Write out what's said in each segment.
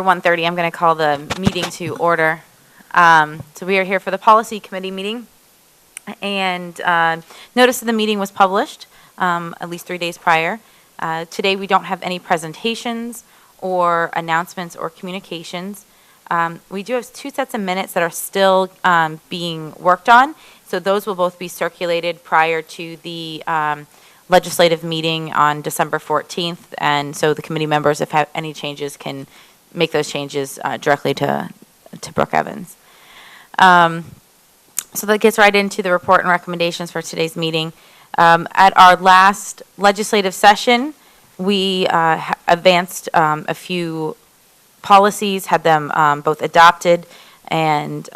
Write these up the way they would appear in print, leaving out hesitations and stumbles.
1:30, I'm going to call the meeting to order. So we are here for the Policy Committee meeting, and notice of the meeting was published at least 3 days prior. Today we don't have any presentations or announcements or communications. We do have 2 sets of minutes that are still being worked on, so those will both be circulated prior to the legislative meeting on December 14th, and so the committee members, if have any changes, can make those changes directly to Brooke Evans. So that gets right into the report and recommendations for today's meeting. At our last legislative session, we advanced a few policies, had them both adopted and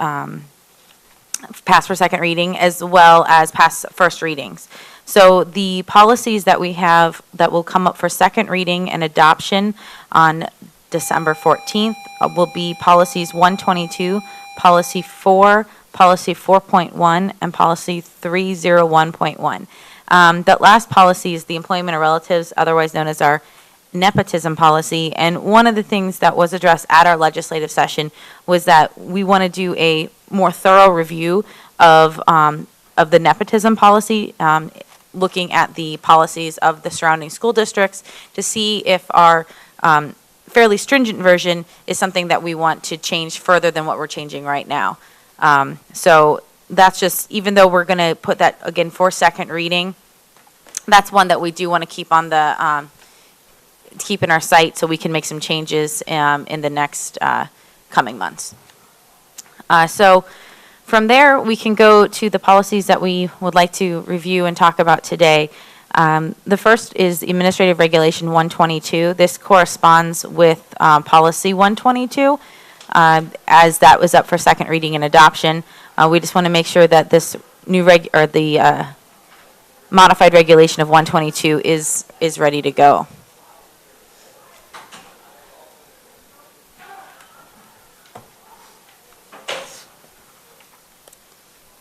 passed for second reading, as well as passed first readings. So the policies that we have that will come up for second reading and adoption on December 14th will be policies 122, policy 4, policy 4.1, and policy 301.1. That last policy is the employment of relatives, otherwise known as our nepotism policy. And one of the things that was addressed at our legislative session was that we want to do a more thorough review of the nepotism policy, looking at the policies of the surrounding school districts to see if our fairly stringent version is something that we want to change further than what we're changing right now. So that's just, even though we're going to put that again for second reading, that's one that we do want to keep on the keep in our sight so we can make some changes in the next coming months. So from there, we can go to the policies that we would like to review and talk about today. The first is Administrative Regulation 122. This corresponds with Policy 122, as that was up for second reading and adoption. We just want to make sure that this new the modified regulation of 122 is ready to go.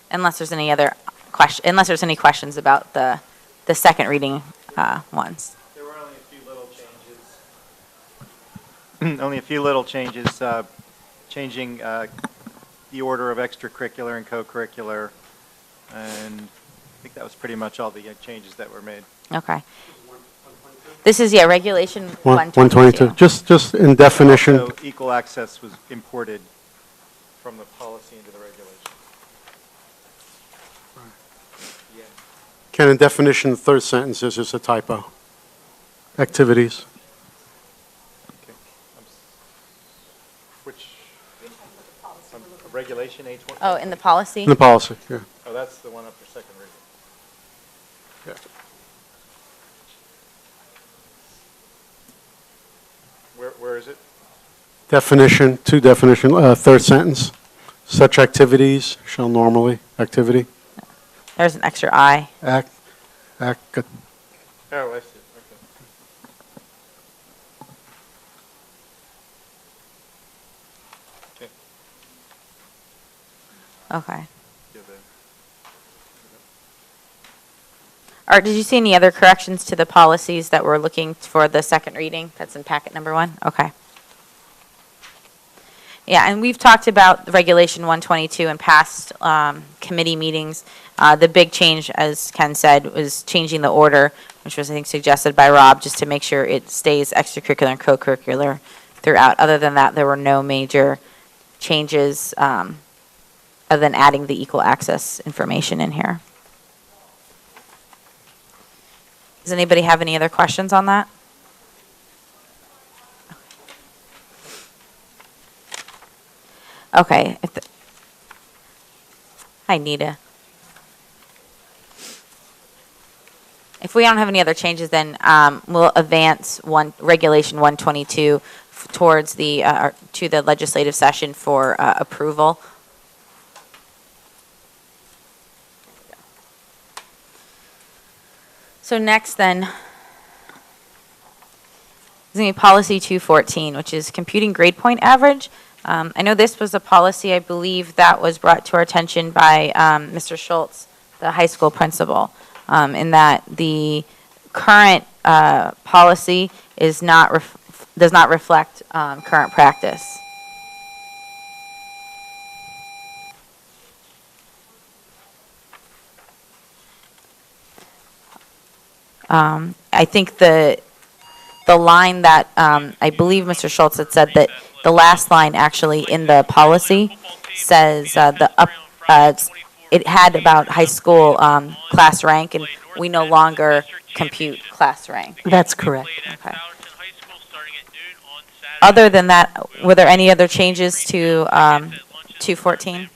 Unless there's any other unless there's any questions about the second reading ones. There were only a few little changes. Only a few little changes, changing the order of extracurricular and co-curricular, and I think that was pretty much all the changes that were made. Okay. This is, Regulation 122. Just in definition. Also, equal access was imported from the policy into the regulation. Yeah. Ken, in definition, the third sentence is just a typo. Activities. Okay. Which? Regulation A20? Oh, in the policy? In the policy, yeah. Oh, that's the one up for second reading. Yeah. Where is it? Definition, third sentence. Such activities shall normally, activity. There's an extra I. Oh, I see. Okay. Okay. Art, did you see any other corrections to the policies that we're looking for the second reading? That's in packet number 1? Okay. Yeah, and we've talked about Regulation 122 in past committee meetings. The big change, as Ken said, was changing the order, which was, I think, suggested by Rob, just to make sure it stays extracurricular and co-curricular throughout. Other than that, there were no major changes other than adding the equal access information in here. Does anybody have any other questions on that? Okay. Hi, Nita. If we don't have any other changes, then we'll advance Regulation 122 towards the to the legislative session for approval. So next, then, is going to be Policy 214, which is computing grade point average. I know this was a policy, I believe, that was brought to our attention by Mr. Schultz, the high school principal, in that the current policy is not does not reflect current practice. I think the line that, I believe Mr. Schultz had said that the last line actually in the policy says, it had about high school, class rank, and we no longer compute class rank. That's correct. Okay. Other than that, were there any other changes to, 214?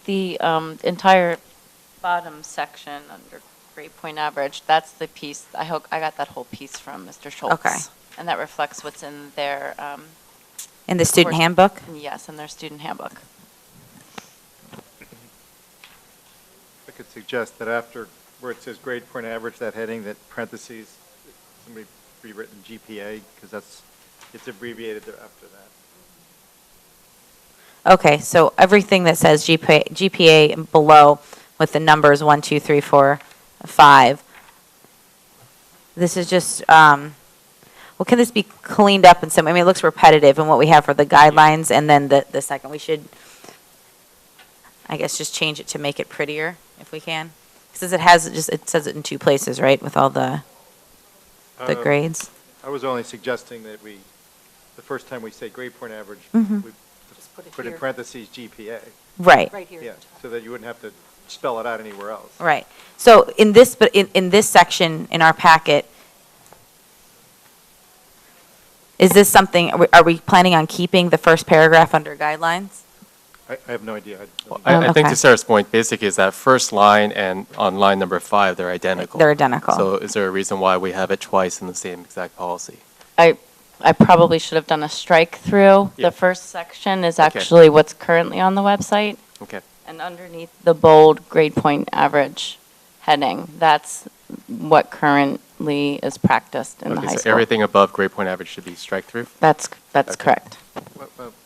The entire bottom section under grade point average, that's the piece, I hope, I got that whole piece from Mr. Schultz. Okay. And that reflects what's in their, In the student course- handbook? yes, in their student handbook. I could suggest that after, where it says grade point average, that heading, that parentheses, somebody rewritten GPA, because it's abbreviated there after that. Okay, so everything that says GPA below with the numbers 1, 2, 3, 4, 5. This is just, well, can this be cleaned up in some, I mean, it looks repetitive in what we have for the guidelines, and then the second, we should, I guess, just change it to make it prettier, if we can. Since it says it in 2 places, right, with all the grades? I was only suggesting that the first time we say grade point average, Mhm. we put it put in here. parentheses GPA, Right. Right here. yeah, so that you wouldn't have to spell it out anywhere else. Right. So in this, but in this section in our packet, is this something, are we planning on keeping the first paragraph under guidelines? I have no idea. I think Okay. to Sarah's point, basically is that first line and on line number 5, they're identical. They're identical. So is there a reason why we have it twice in the same exact policy? I probably should have done a strike through. Yeah. The first section is Okay. actually what's currently on the website. Okay. And underneath the bold grade point average heading, that's what currently is practiced in the high Okay, so school. everything above grade point average should be strike through? That's Okay. correct.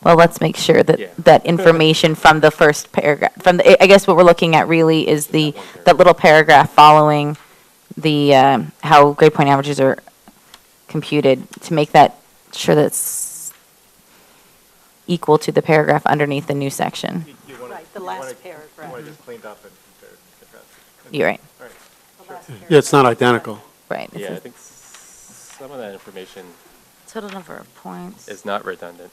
Well, let's make sure that, Yeah. that information from the first paragraph, I guess what we're looking at really is that little paragraph following the, how grade point averages are computed, to make that sure that's equal to the paragraph underneath the new section. Right, the last paragraph. You want it just cleaned up and compared. You're right, All right. The last Yeah, it's not paragraph. identical. right. Yeah, I think some of that information Total number of points. is not redundant.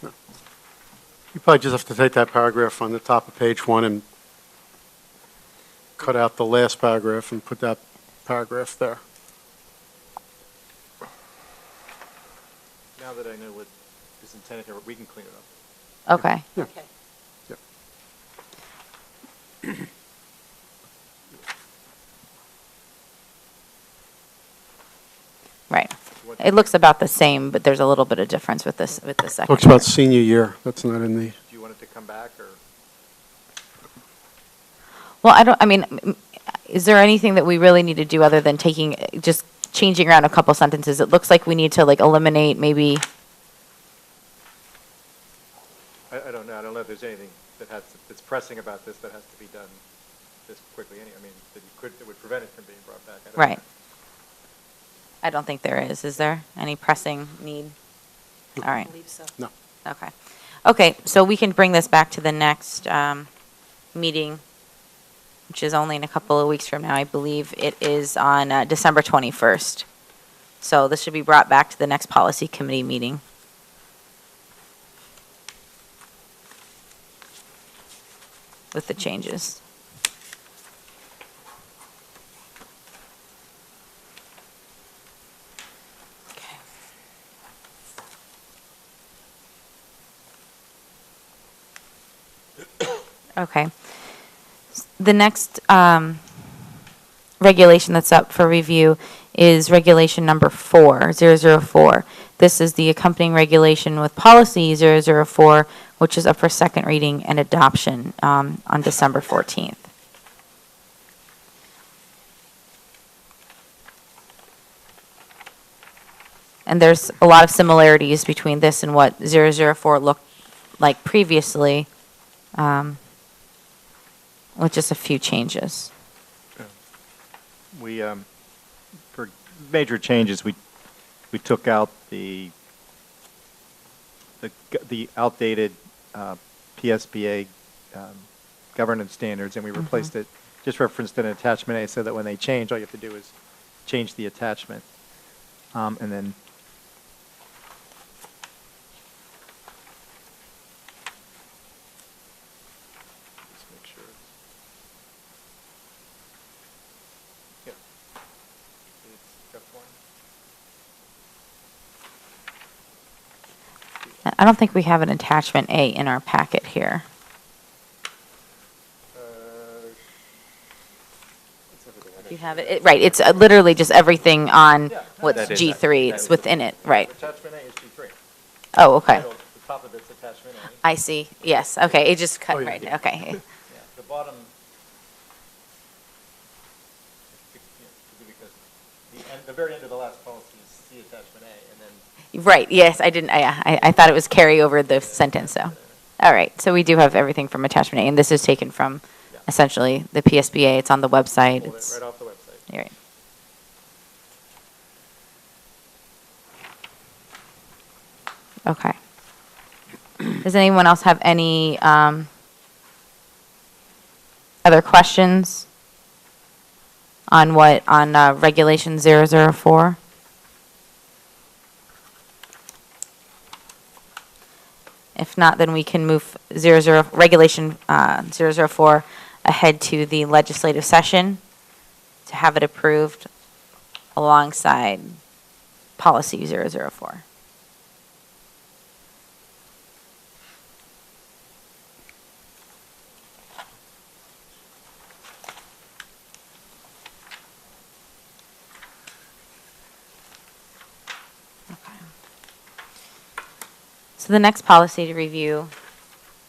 You probably just have to take that paragraph on the top of page 1 and cut out the last paragraph and put that paragraph there. Now that I know what is intended here, we can clean it up. Okay. Yeah. Okay. Right. It looks about the same, but there's a little bit of difference with this, with the second. Talks about senior year. That's not in the, Do you want it to come back, or? Well, I mean, is there anything that we really need to do other than just changing around a couple sentences? It looks like we need to like eliminate maybe, I don't know. I don't know if there's anything that's pressing about this that has to be done this quickly. I mean, that would prevent it from being brought back. I don't know. right. I don't think there is. Is there any pressing need? All I right, believe so. no. okay. Okay, so we can bring this back to the next meeting, which is only in a couple of weeks from now. I believe it is on December 21st. So this should be brought back to the next policy committee meeting. With the changes. Okay. Okay. The next regulation that's up for review is regulation number 004. This is the accompanying regulation with policy 004, which is up for second reading and adoption on December 14th. And there's a lot of similarities between this and what 004 looked like previously, with just a few changes. We, for major changes, we took out the outdated PSBA governance standards, and we replaced it, just referenced in attachment A, so that when they change, all you have to do is change the attachment. And then just make sure. Yeah. It's step one. I don't think we have an attachment A in our packet here. You have it, right, it's literally just everything on Yeah. what's That is- G3, it's within it, right. Attachment A is G3. Oh, okay. Title, the top of it's attachment A. I see, yes, okay, it just cut Oh, yeah, right, yeah. okay. Yeah, the bottom, because the very end of the last policy is C attachment A, and then. Right, yes, I didn't, I thought it was carry over the sentence, so. All right, so we do have everything from attachment A, and this is taken from Yeah. essentially the PSBA, it's on the website. Pulled it It's right off the website. you're right. Okay. Does anyone else have any other questions on Regulation 004? If not, then we can move Regulation 004 ahead to the legislative session to have it approved alongside Policy 004. So the next policy to review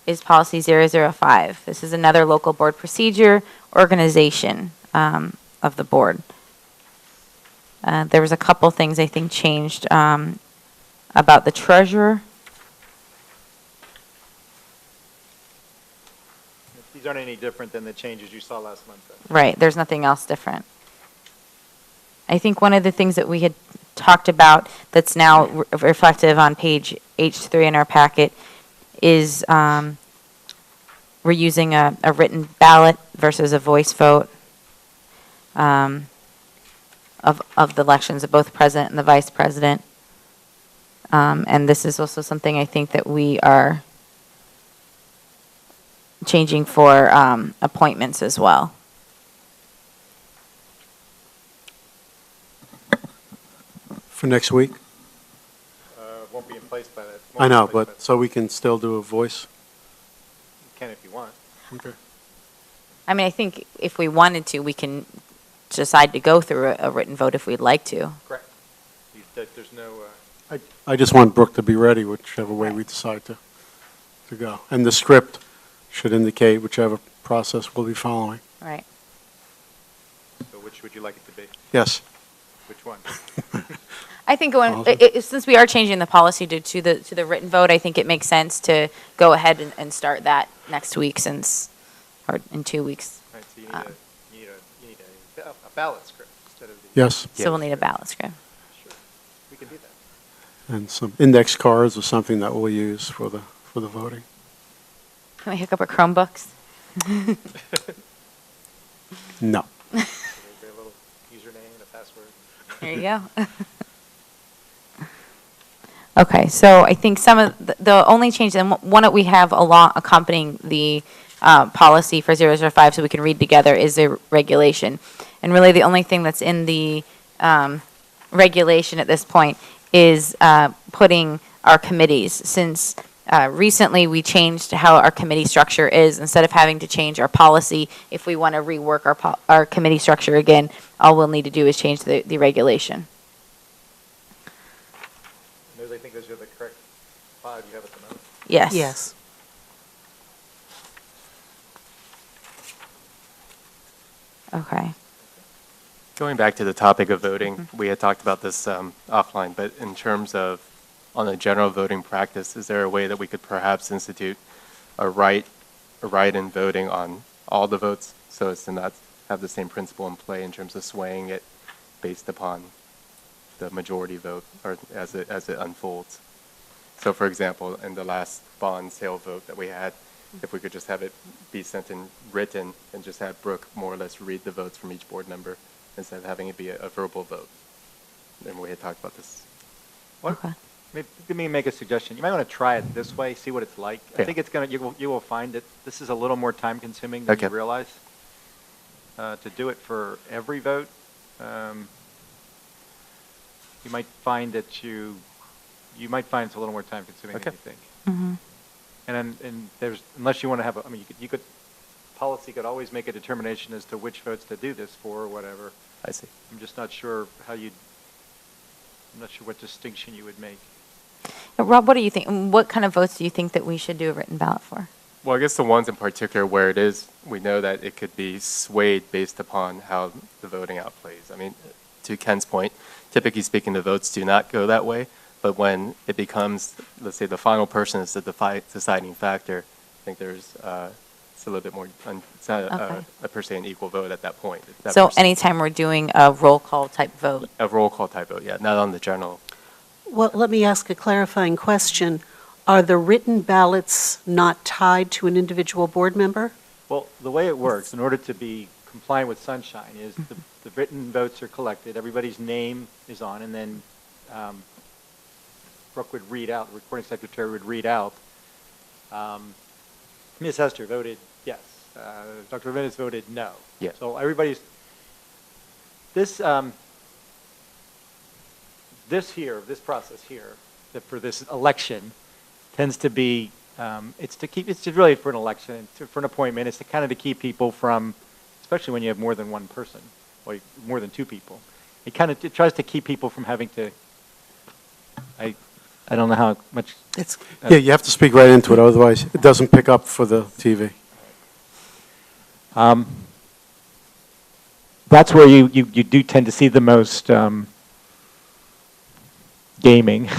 is Policy 005. This is another local board procedure organization of the board. There was a couple things I think changed about the treasurer. These aren't any different than the changes you saw last month, though. Right, there's nothing else different. I think one of the things that we had talked about that's now reflective on page H3 in our packet is we're using a written ballot versus a voice vote of the elections of both the president and the vice president. And this is also something I think that we are changing for appointments as well. For next week? Won't be in place by that. I know, but, so we can still do a voice? You can if you want. Okay. I mean, I think if we wanted to, we can decide to go through a written vote if we'd like to. Correct. There's no, I just want Brooke to be ready, whichever way we decide to go. And the script should indicate whichever process we'll be following. Right. so which would you like it to be? Yes. Which one? I think going, Policy. since we are changing the policy to the written vote, I think it makes sense to go ahead and start that next week or in 2 weeks. Right, so you need a ballot script instead of the. Yes. So we'll need a ballot script. Sure, we can do that. And some index cards or something that we'll use for the voting. Can we hook up our Chromebooks? No. There's a little username and a password. There you go. Okay, so I think some of the only change, and one that we have along accompanying the policy for 005 so we can read together is the regulation. And really the only thing that's in the regulation at this point is putting our committees. Since recently we changed how our committee structure is, instead of having to change our policy, if we want to rework our committee structure again, all we'll need to do is change the regulation. I think those are the correct 5 you have at the moment. Yes. Yes. Okay. Going back to the topic of voting, we had talked about this offline, but in terms of on a general voting practice, is there a way that we could perhaps institute a right in voting on all the votes so as to not have the same principle in play in terms of swaying it based upon the majority vote or as it unfolds. So for example, in the last bond sale vote that we had, if we could just have it be sent in written and just have Brooke more or less read the votes from each board member instead of having it be a verbal vote. And we had talked about this. What, Okay. let me make a suggestion. You might want to try it this way, see what it's like. I Yeah. think it's gonna, you will find that this is a little more time consuming than you Okay. realize. To do it for every vote, you might find that you might find it's a little more time consuming than Okay. you think. Mhm. And there's, unless you want to have, policy could always make a determination as to which votes to do this for or whatever. I see. I'm just not sure I'm not sure what distinction you would make. Rob, what do you think? What kind of votes do you think that we should do a written ballot for? Well, I guess the ones in particular where it is, we know that it could be swayed based upon how the voting outplays. I mean, to Ken's point, typically speaking, the votes do not go that way. But when it becomes, let's say, the final person is the deciding factor, I think there's it's a little bit more, it's not Okay. a per se an equal vote at that point. That So person- anytime we're doing a roll call type vote. A roll call type vote, yeah, not on the general. Well, let me ask a clarifying question. Are the written ballots not tied to an individual board member? Well, the way it works, in order to be compliant with Sunshine, is the written votes are collected, everybody's name is on, and then Brooke would read out, the recording secretary would read out, Ms. Hester voted yes, Dr. Ramirez voted no. Yeah. So everybody's, this process here, for this election, tends to be, it's really for an election, for an appointment, it's to kind of to keep people from, especially when you have more than one person, or more than two people. It tries to keep people from having to, I don't know how much. It's, Yeah, you have to speak right into it, otherwise it doesn't pick up for the TV. That's where you do tend to see the most gaming,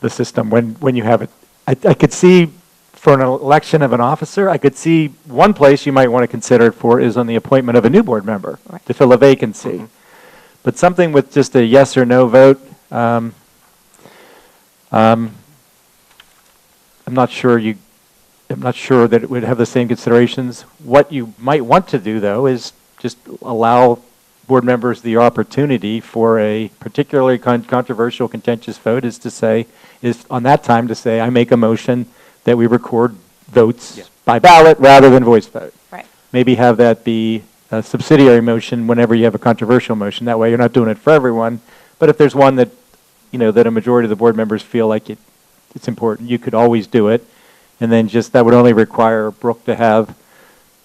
the system, when you have it. I could see for an election of an officer, I could see one place you might want to consider it for is on the appointment of a new board member Right. to fill a vacancy. But something with just a yes or no vote, I'm not sure that it would have the same considerations. What you might want to do, though, is just allow board members the opportunity for a particularly controversial, contentious vote is on that time to say, I make a motion that we record votes by ballot rather than voice vote. Right. Maybe have that be a subsidiary motion whenever you have a controversial motion. That way you're not doing it for everyone. But if there's one that, that a majority of the board members feel like it's important, you could always do it. And then that would only require Brooke to have,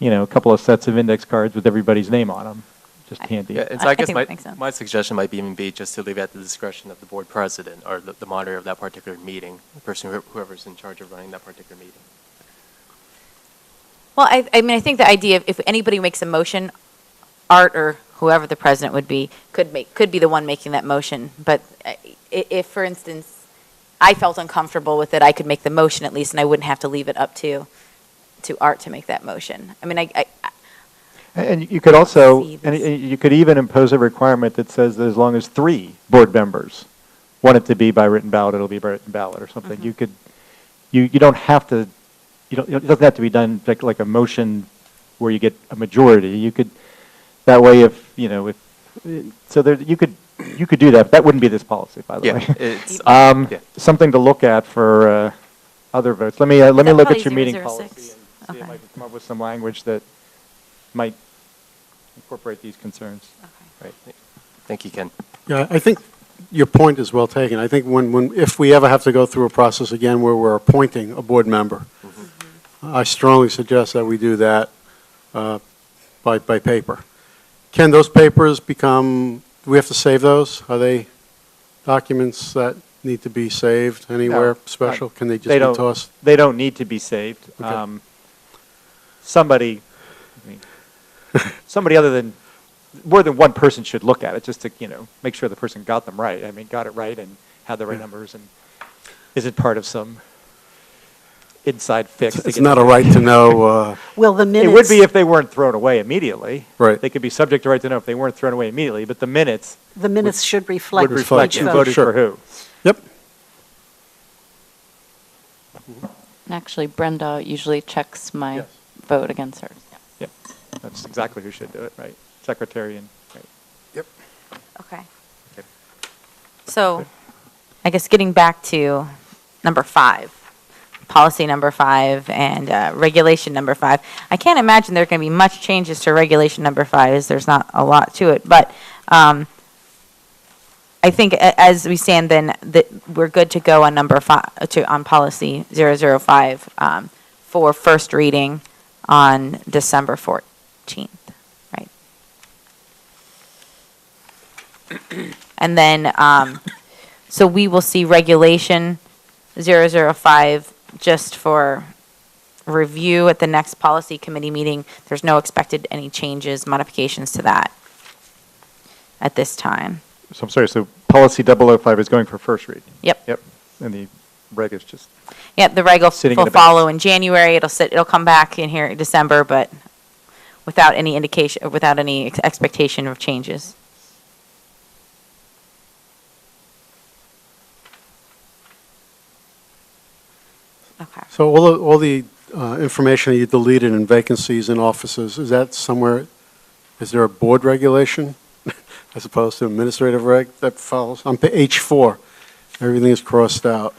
a couple of sets of index cards with everybody's name on them. Just handy. Yeah, and so I I guess think that makes sense. my suggestion might even be just to leave it at the discretion of the board president or the moderator of that particular meeting, the person, whoever's in charge of running that particular meeting. Well, I mean, I think the idea of if anybody makes a motion, Art or whoever the president would be, could be the one making that motion. But if, for instance, I felt uncomfortable with it, I could make the motion at least, and I wouldn't have to leave it up to Art to make that motion. I mean, And you could also, See and this. you could even impose a requirement that says that as long as 3 board members want it to be by written ballot, it'll be by written ballot or something. Mhm. You could, you don't have to, it doesn't have to be done like a motion where you get a majority. You could, that way you could do that. That wouldn't be this policy, by the Yeah, way. it's, yeah. Something to look at for other votes. Let me look probably at your meeting 006? policy and see if Okay. I can come up with some language that might incorporate these concerns. Right. Thank you, Ken. Yeah, I think your point is well taken. I think if we ever have to go through a process again where we're appointing a board member, I strongly suggest that we do that by paper. Can those papers do we have to save those? Are they documents that need to be saved anywhere special? Can they just They be don't- tossed? They don't need to be saved. Okay. Somebody more than one person should look at it, just to, make sure the person got them right. I mean, got it right and had the right numbers, and isn't part of some inside fix. to It's get not the- a right to know, well, the It minutes. would be if they weren't thrown away immediately. Right. They could be subject to right to know if they weren't thrown away immediately, but the minutes, The minutes should reflect Would reflect each who vote. voted Sure. for who. Yep. And actually, Brenda usually checks my Yes. vote against hers. Yeah, that's exactly who should do it, right? Secretary and, right. Yep. Okay. Okay. So, I guess getting back to number 5, policy number 5 and regulation number 5. I can't imagine there are going to be much changes to regulation number 5, as there's not a lot to it. But I think as we stand, then that we're good to go on number 5 on policy 005 for first reading on December 14th, right? And then, so we will see regulation 005 just for review at the next policy committee meeting. There's no expected any changes, modifications to that at this time. So I'm sorry, so policy 005 is going for first read? Yep. Yep, and the reg is just, Yeah, the reg will Sitting in will the follow minutes. in January. It'll come back in here in December, but without any indication, without any expectation of changes. Okay. So all the information that you deleted in vacancies in offices, is that somewhere, is there a board regulation as opposed to administrative reg that follows? On page 4, everything is crossed out.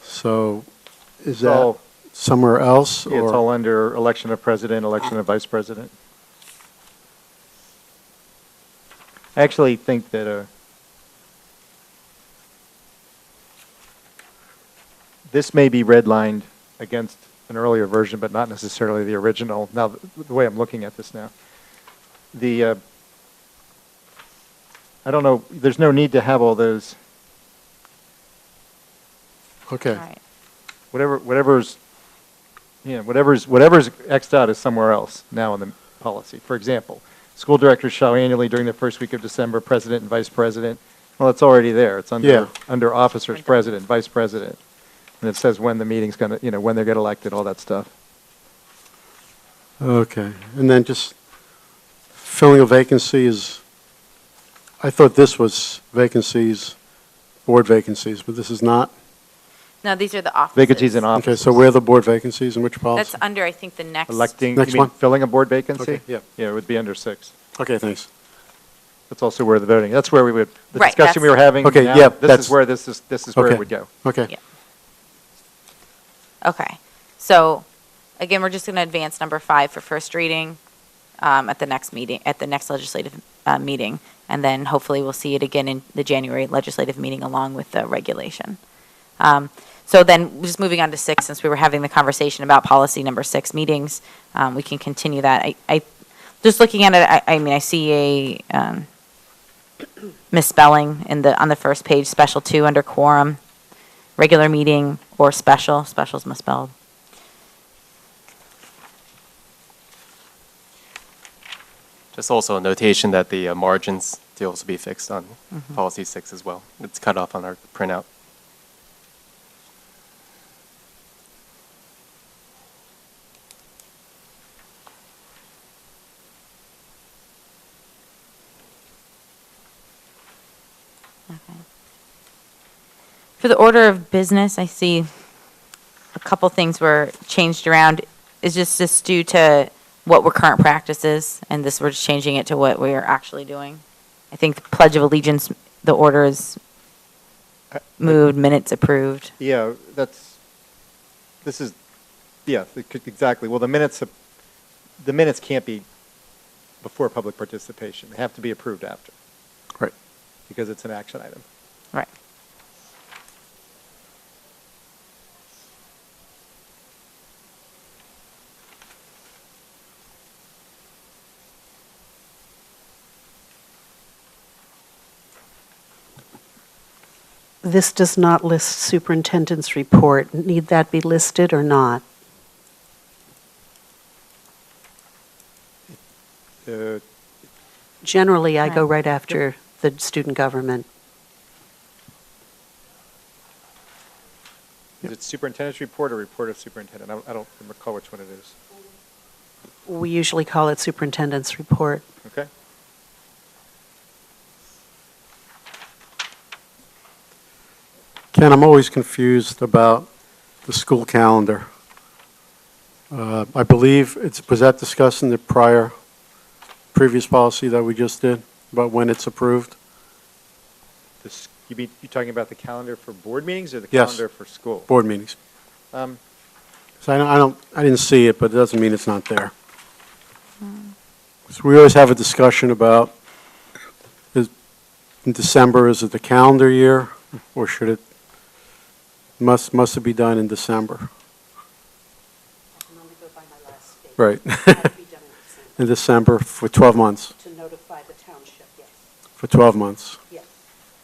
So is that all- somewhere else? yeah, it's or- all under election of president, election of vice president. I actually think that this may be redlined against an earlier version, but not necessarily the original. Now, the way I'm looking at this now, I don't know, there's no need to have all those, Okay. All right. whatever's Xed out is somewhere else now in the policy. For example, school directors shall annually during the first week of December, president and vice president. Well, it's already there. It's Yeah. under officers, president, vice president. And it says when the meeting's going to, when they get elected, all that stuff. Okay. And then just filling a vacancy is, I thought this was vacancies, board vacancies, but this is not? No, these are the offices. Vacancies in Okay, offices. so where are the board vacancies and which policy? That's under, I think, the next. Electing, Next you mean one. filling a board vacancy? Okay, yeah. Yeah, it would be under 6. Okay, thanks. That's also where the voting, that's where we would, the Right, discussion we were having. Okay, now, yeah, This that's- is where this is where it Okay. would go. Okay. Yeah. Okay. So, again, we're just going to advance number 5 for first reading at the next meeting, at the next legislative meeting. And then hopefully we'll see it again in the January legislative meeting along with the regulation. So then, just moving on to 6, since we were having the conversation about policy number 6 meetings, we can continue that. I just looking at it, I mean, I see a misspelling on the first page, special 2 under quorum, regular meeting or special's misspelled. Just also a notation that the margins to also be fixed on policy 6 as well. It's cut off on our printout. For the order of business, I see a couple things were changed around. Is this due to what were current practices, and this we're just changing it to what we are actually doing? I think the Pledge of Allegiance, the order is moved, minutes approved. Yeah, exactly. Well, the minutes can't be before public participation. They have to be approved after, Right. because it's an action item. Right. This does not list superintendent's report. Need that be listed or not? Uh, Generally, I go Right. right after the student government. Is it superintendent's report or report of superintendent? I don't recall which one it is. We usually call it superintendent's report. Okay? Ken, I'm always confused about the school calendar. I believe was that discussed in the previous policy that we just did, about when it's approved? You're talking about the calendar for board meetings or the Yes. calendar for school? Board meetings. Um, So I didn't see it, but it doesn't mean it's not there. So we always have a discussion about, in December, is it the calendar year, or must it be done in December? I can only go by my last statement. Right. It had to be done in December In December for 12 months, to notify the township, yes, for 12 months. yes.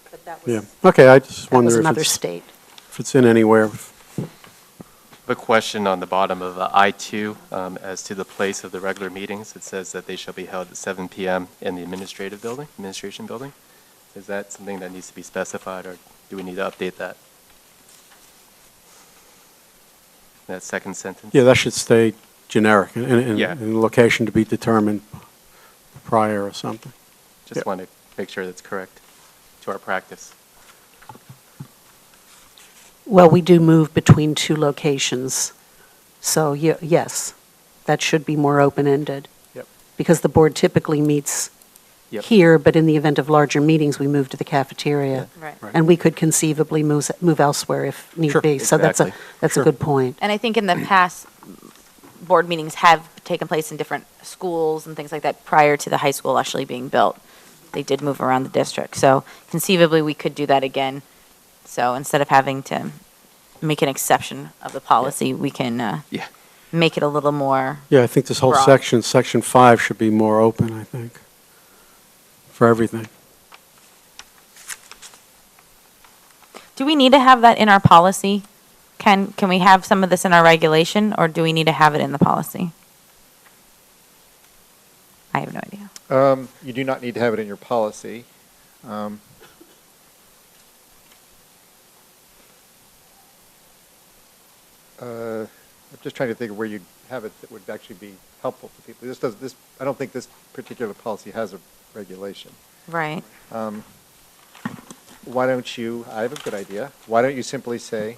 But that Yeah. was, Okay, I just that was wonder another if state. it's in anywhere. A question on the bottom of I-2, as to the place of the regular meetings. It says that they shall be held at 7 PM in the administration building. Is that something that needs to be specified, or do we need to update that? That second sentence? Yeah, that should stay generic, Yeah. and location to be determined prior or something. Just Yeah. want to make sure that's correct to our practice. Well, we do move between two locations, so yes, that should be more open-ended. Yep. Because the board typically meets Yep. here, but in the event of larger meetings, we move to the cafeteria. Right. Right. And we could conceivably move elsewhere if need Sure. be. So that's a Exactly. good point. And I think in the past, board meetings have taken place in different schools and things like that prior to the high school actually being built. They did move around the district. So conceivably, we could do that again. So instead of having to make an exception of the policy, we can Yeah. make it a little more, Yeah, I think this whole Broad. section 5 should be more open, I think, for everything. do we need to have that in our policy? Can we have some of this in our regulation, or do we need to have it in the policy? I have no idea. You do not need to have it in your policy. I'm just trying to think of where you'd have it that would actually be helpful for people. I don't think this particular policy has a regulation. Right. Why don't you, I have a good idea. Why don't you simply say,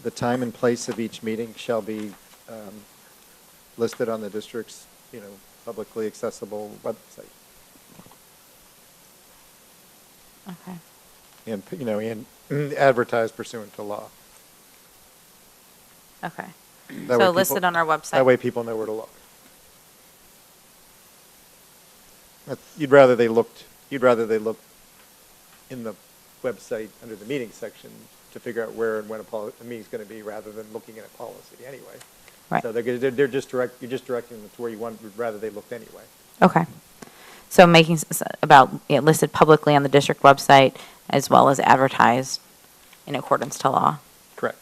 the time and place of each meeting shall be listed on the district's, publicly accessible website. Okay. And advertised pursuant to law. Okay. That way So people- listed on our website. That way people know where to look. You'd rather they looked in the website under the meeting section to figure out where and when a meeting's going to be, rather than looking at a policy anyway. Right. So you're just directing them to where would rather they looked anyway. Okay. So making about listed publicly on the district website as well as advertised in accordance to law. Correct.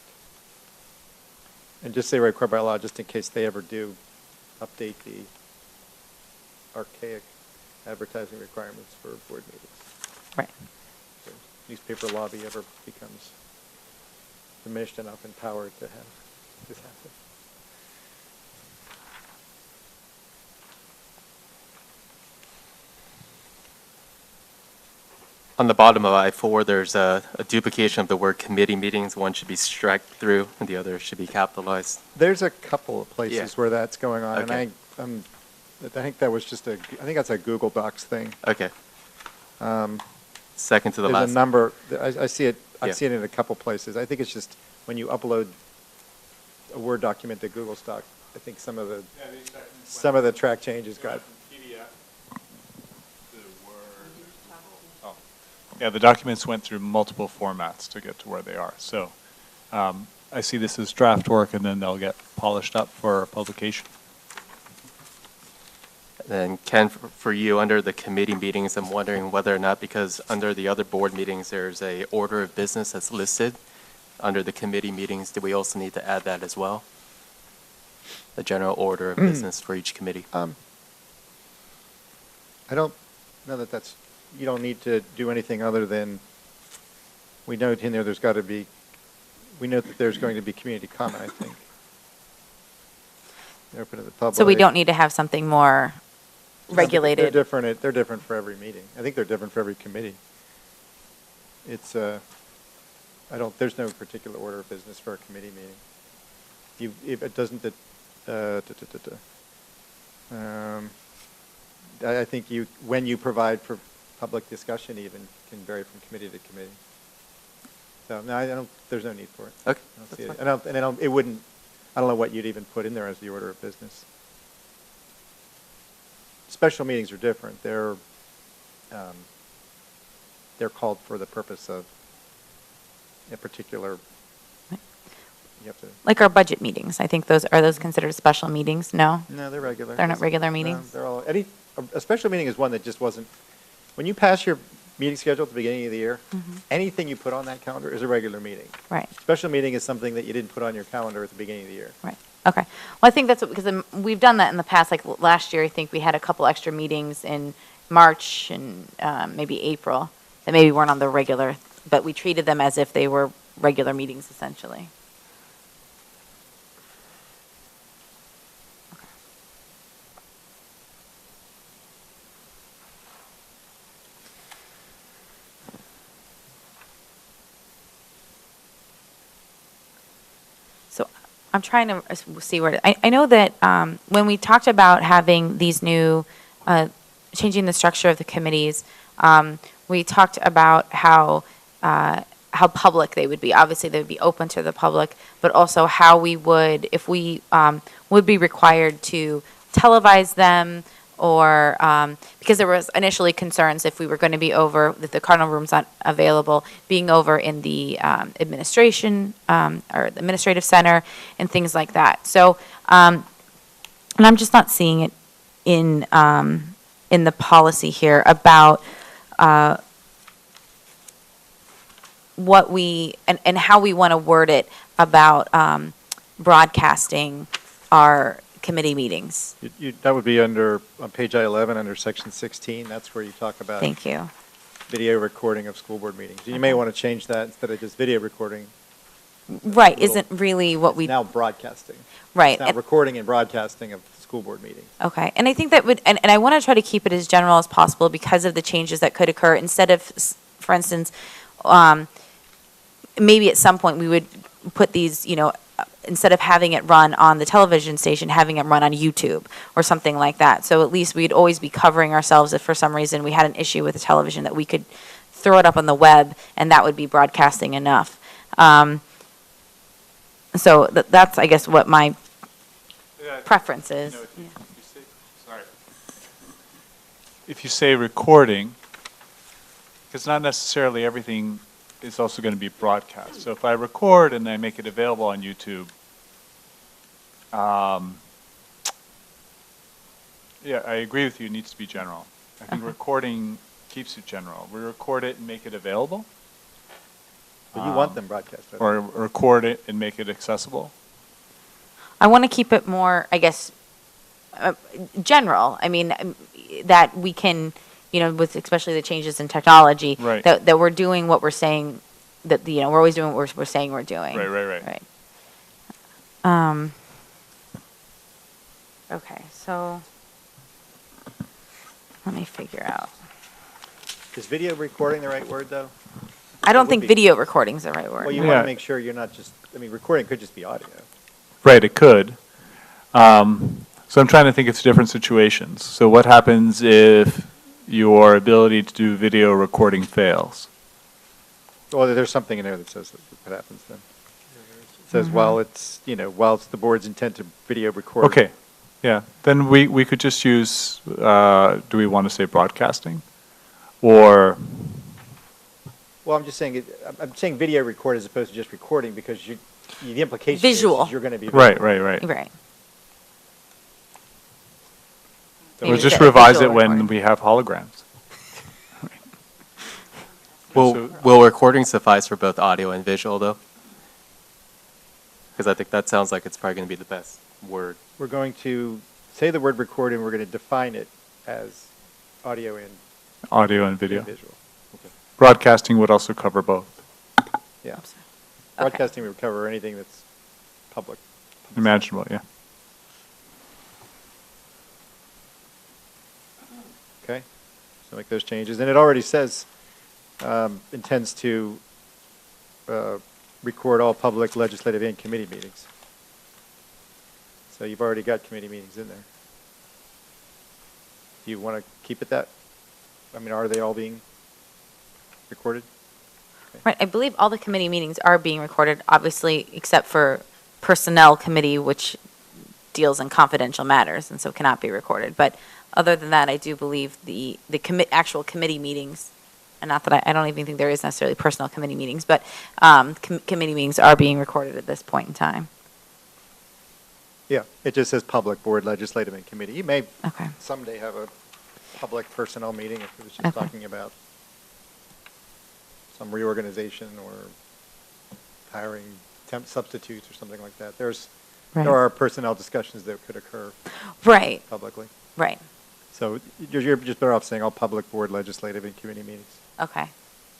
And just say required by law, just in case they ever do update the archaic advertising requirements for board meetings. Right. So newspaper lobby ever becomes diminished enough in power to have this happen. On the bottom of I-4, there's a duplication of the word committee meetings. One should be struck through, and the other should be capitalized. There's a couple of places Yeah. where that's going on, and Okay. I think that was I think that's a Google Docs thing. Okay. Second to the There's last. a number, I see it, I Yeah. see it in a couple places. I think it's just when you upload a Word document to Google Doc, I think some of the track changes got, Yeah, the documents went through multiple formats to get to where they are. So I see this as draft work, and then they'll get polished up for publication. Then Ken, for you, under the committee meetings, I'm wondering whether or not, because under the other board meetings, there's a order of business that's listed. Under the committee meetings, do we also need to add that as well? The general order of business for each committee? I don't know that you don't need to do anything other than, we note in there we note that there's going to be community comment, I think. They're open to the public. So we don't need to have something more regulated. They're different for every meeting. I think they're different for every committee. It's, there's no particular order of business for a committee meeting. If it doesn't, I think when you provide for public discussion even, can vary from committee to committee. So, no, there's no need for it. Okay, I don't that's see it. fine. And I don't know what you'd even put in there as the order of business. Special meetings are different. They're called for the purpose of a particular, you have to. Like our budget meetings, I think are those considered special meetings? No? No, they're regular. They're not regular No, meetings? they're all, a special meeting is one that just wasn't, when you pass your meeting schedule at the beginning of the year, anything you put on that calendar is a regular meeting. Right. Special meeting is something that you didn't put on your calendar at the beginning of the year. Right, okay. Well, I think that's because we've done that in the past, like last year, I think we had a couple extra meetings in March and maybe April that maybe weren't on the regular, but we treated them as if they were regular meetings essentially. So I'm trying to see where, I know that when we talked about having these new, changing the structure of the committees, we talked about how public they would be. Obviously, they would be open to the public, but also how we would, if we would be required to televise them, or because there was initially concerns if we were going to be over, that the Cardinal Room's not available, being over in the administration or the administrative center and things like that. So, and I'm just not seeing it in the policy here about what we and how we want to word it about broadcasting our committee meetings. That would be on page I-11, under section 16. That's where you talk about Thank you. video recording of school board meetings. You may want to change that instead of just video recording. Right, Little- isn't really what we, Now broadcasting. right. It's now and- recording and broadcasting of school board meetings. Okay, and I think that would, and I want to try to keep it as general as possible because of the changes that could occur. Instead of, for instance, maybe at some point we would put these, instead of having it run on the television station, having it run on YouTube or something like that. So at least we'd always be covering ourselves if for some reason we had an issue with the television, that we could throw it up on the web and that would be broadcasting enough. So that's, I guess, what my preference is. If you say recording, because not necessarily everything is also going to be broadcast. So if I record and I make it available on YouTube, yeah, I agree with you, it needs to be general. I think recording keeps it general. We record it and make it available, But you want them broadcast. right? or record it and make it accessible. I want to keep it more, I guess, general. I mean, that we can, with especially the changes in technology, Right. that we're doing what we're saying, that, we're always doing what we're saying we're doing. Right. Right. Okay, so let me figure out. Is video recording the right word, though? I It don't would think be. video recording's the right word. Well, you Yeah. want to make sure you're not just, recording could just be audio. Right, it could. So I'm trying to think of different situations. So what happens if your ability to do video recording fails? Well, there's something in there that says what happens then. It says, while it's the board's intent to video record. Okay, yeah, then we could just use, do we want to say broadcasting? Or, Well, I'm just saying, I'm saying video record as opposed to just recording, because the implication Visual. is you're going to be. right. Right. We'll Maybe just the revise it visual when recording. we have holograms. Will recording suffice for both audio and visual, though? Because I think that sounds like it's probably going to be the best word. We're going to say the word record, and we're going to define it as audio and Audio and video. visual. Broadcasting would also cover both. Yeah. Okay. Broadcasting would cover anything that's public. Imaginable, yeah. Okay, so make those changes. And it already says intends to record all public legislative and committee meetings. So you've already got committee meetings in there. Do you want to keep it that? I mean, are they all being recorded? Okay. Right, I believe all the committee meetings are being recorded, obviously, except for Personnel Committee, which deals in confidential matters, and so cannot be recorded. But other than that, I do believe the actual committee meetings, and not that I don't even think there is necessarily personnel committee meetings, but committee meetings are being recorded at this point in time. Yeah, it just says public, board, legislative, and committee. You may Okay. someday have a public personnel meeting if it was just Okay. talking about some reorganization or hiring temp substitutes or something like that. There Right. are personnel discussions that could occur Right, publicly. right, So you're just better off saying all public, board, legislative, and committee meetings. okay.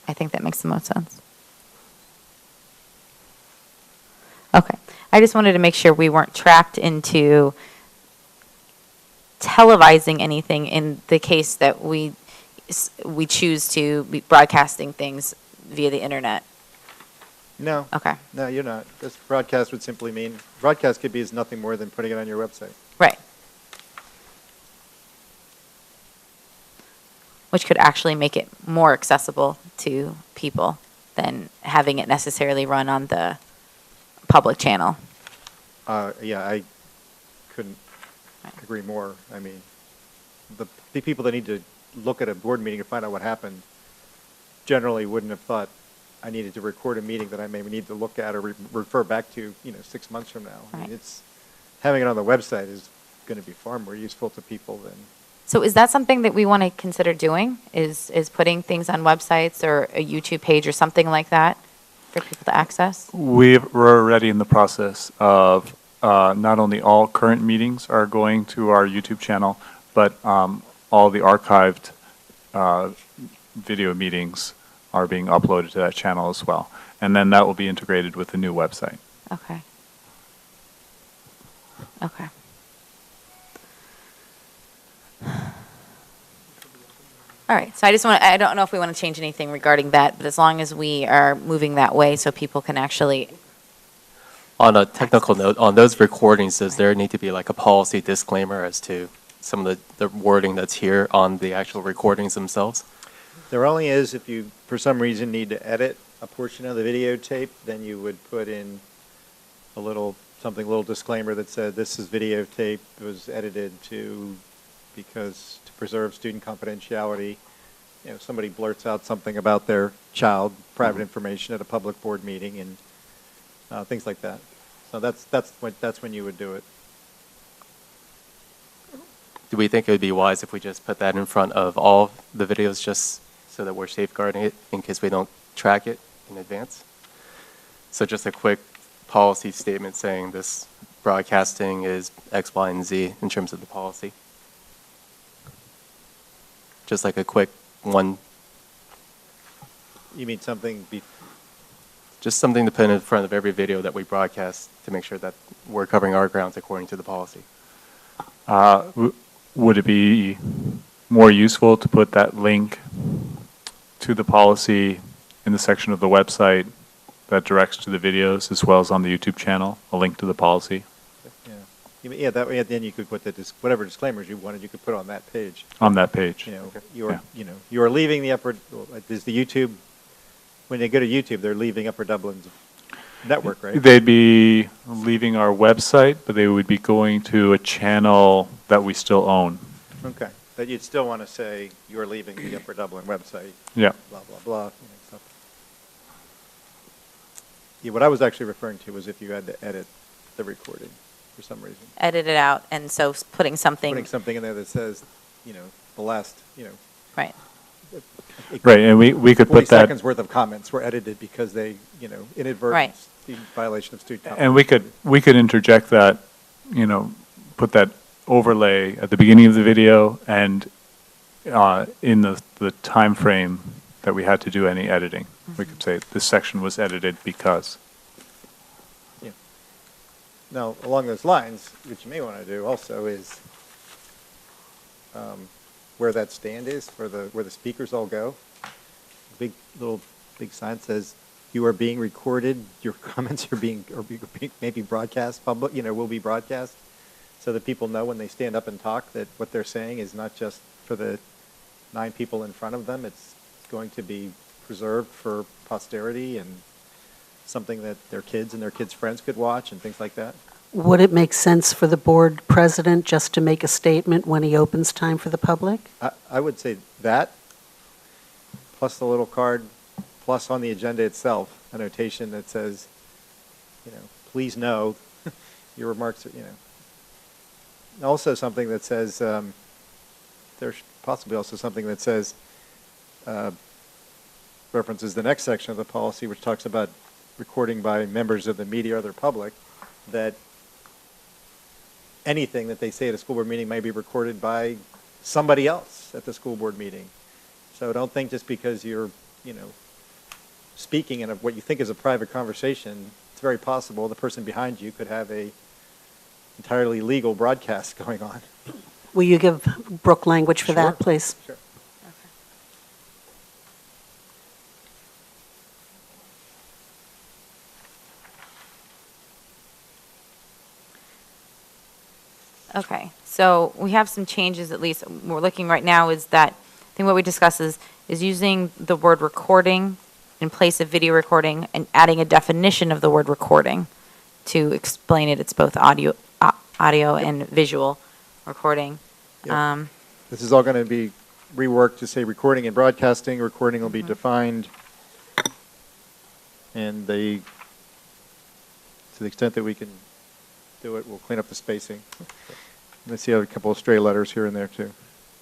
I think that makes the most sense. Okay, I just wanted to make sure we weren't trapped into televising anything in the case that we choose to be broadcasting things via the internet. No. Okay, No, you're not. This broadcast would simply mean, broadcast could be as nothing more than putting it on your website. right. Which could actually make it more accessible to people than having it necessarily run on the public channel. Yeah, I couldn't agree more. I mean, the people that need to look at a board meeting and find out what happened generally wouldn't have thought I needed to record a meeting that I may need to look at or refer back to, 6 months from now. I Right. mean, having it on the website is going to be far more useful to people than. So is that something that we want to consider doing, is putting things on websites or a YouTube page or something like that for people to access? We're already in the process of, not only all current meetings are going to our YouTube channel, but all the archived video meetings are being uploaded to that channel as well. And then that will be integrated with the new website. Okay. Okay. All right, so I don't know if we want to change anything regarding that, but as long as we are moving that way so people can actually, On a technical note, on those recordings, does there need to be like a policy disclaimer as to some of the wording that's here on the actual recordings themselves? There only is if you, for some reason, need to edit a portion of the videotape, then you would put in a little disclaimer that said, this is videotape, it was edited because to preserve student confidentiality. Somebody blurts out something about their child, private information at a public board meeting, and things like that. So that's when you would do it. Do we think it would be wise if we just put that in front of all the videos just so that we're safeguarding it in case we don't track it in advance? So just a quick policy statement saying this broadcasting is X, Y, and Z in terms of the policy. Just like a quick one, You mean something just something to put in front of every video that we broadcast to make sure that we're covering our grounds according to the policy. Would it be more useful to put that link to the policy in the section of the website that directs to the videos as well as on the YouTube channel, a link to the policy Yeah, that way, then you could put whatever disclaimers you wanted, you could put on that page. on that page? You are leaving the upper, is the YouTube, when they go to YouTube, they're leaving Upper Dublin's network, right? They'd be leaving our website, but they would be going to a channel that we still own. Okay, but you'd still want to say, you're leaving the Upper Dublin website, Yeah. blah, blah, blah. Stuff. Yeah, what I was actually referring to was if you had to edit the recording for some reason. edit it out, and so putting something, Putting something in there that says, the last, right. Right, and we could 40 put that, seconds worth of comments were edited because they, inadvertent Right. violation of student and we could interject that, put that overlay at the beginning of the video and in the time frame that we had to do any editing. We could say this section was edited because. Yeah. Now, along those lines, what you may want to do also is where that stand is for where the speakers all go. Big sign says you are being recorded, your comments are being, maybe broadcast, public, will be broadcast, so that people know when they stand up and talk that what they're saying is not just for the 9 people in front of them, it's going to be preserved for posterity and something that their kids and their kids' friends could watch and things like that. Would it make sense for the board president just to make a statement when he opens time for the public? I would say that, plus the little card, plus on the agenda itself, a notation that says, please know, your remarks are, Also something that says, there's possibly also something that says, references the next section of the policy, which talks about recording by members of the media or other public, that anything that they say at a school board meeting may be recorded by somebody else at the school board meeting. So don't think just because you're, speaking in what you think is a private conversation, it's very possible the person behind you could have a entirely legal broadcast going on. Will you give Brooke language for Sure. that, please? Sure. Okay, so we have some changes, at least we're looking right now, is that, I think what we discussed is using the word recording in place of video recording and adding a definition of the word recording to explain it. It's both audio and visual recording. Yep. This is all going to be reworked to say recording and broadcasting. Recording will be defined, and to the extent that we can do it, we'll clean up the spacing. Let's see a couple of stray letters here and there too.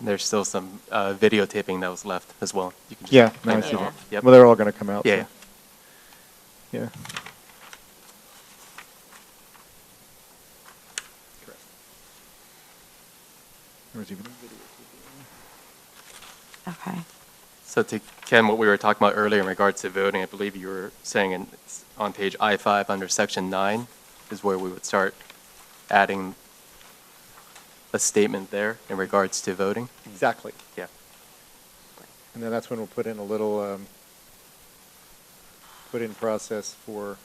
There's still some videotaping that was left as well. You can just Yeah, clean no, I that see up. that. Yep. Well, they're all going to come out. Yeah. So. Yeah. Correct. There was even a video. Okay. So to Ken, what we were talking about earlier in regards to voting, I believe you were saying it's on page I-5 under section 9 is where we would start adding a statement there in regards to voting. Exactly. Yeah. And then that's when we'll put in a little put-in process for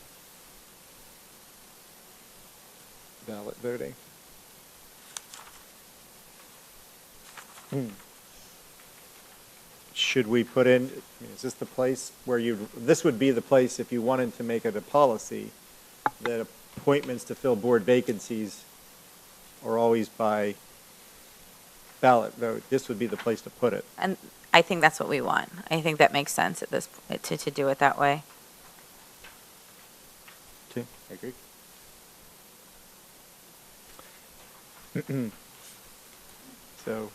ballot voting. Should we put in, is this the place where this would be the place if you wanted to make it a policy that appointments to fill board vacancies are always by ballot vote. This would be the place to put it. And I think that's what we want. I think that makes sense at this point to do it that way. Okay, I agree. So,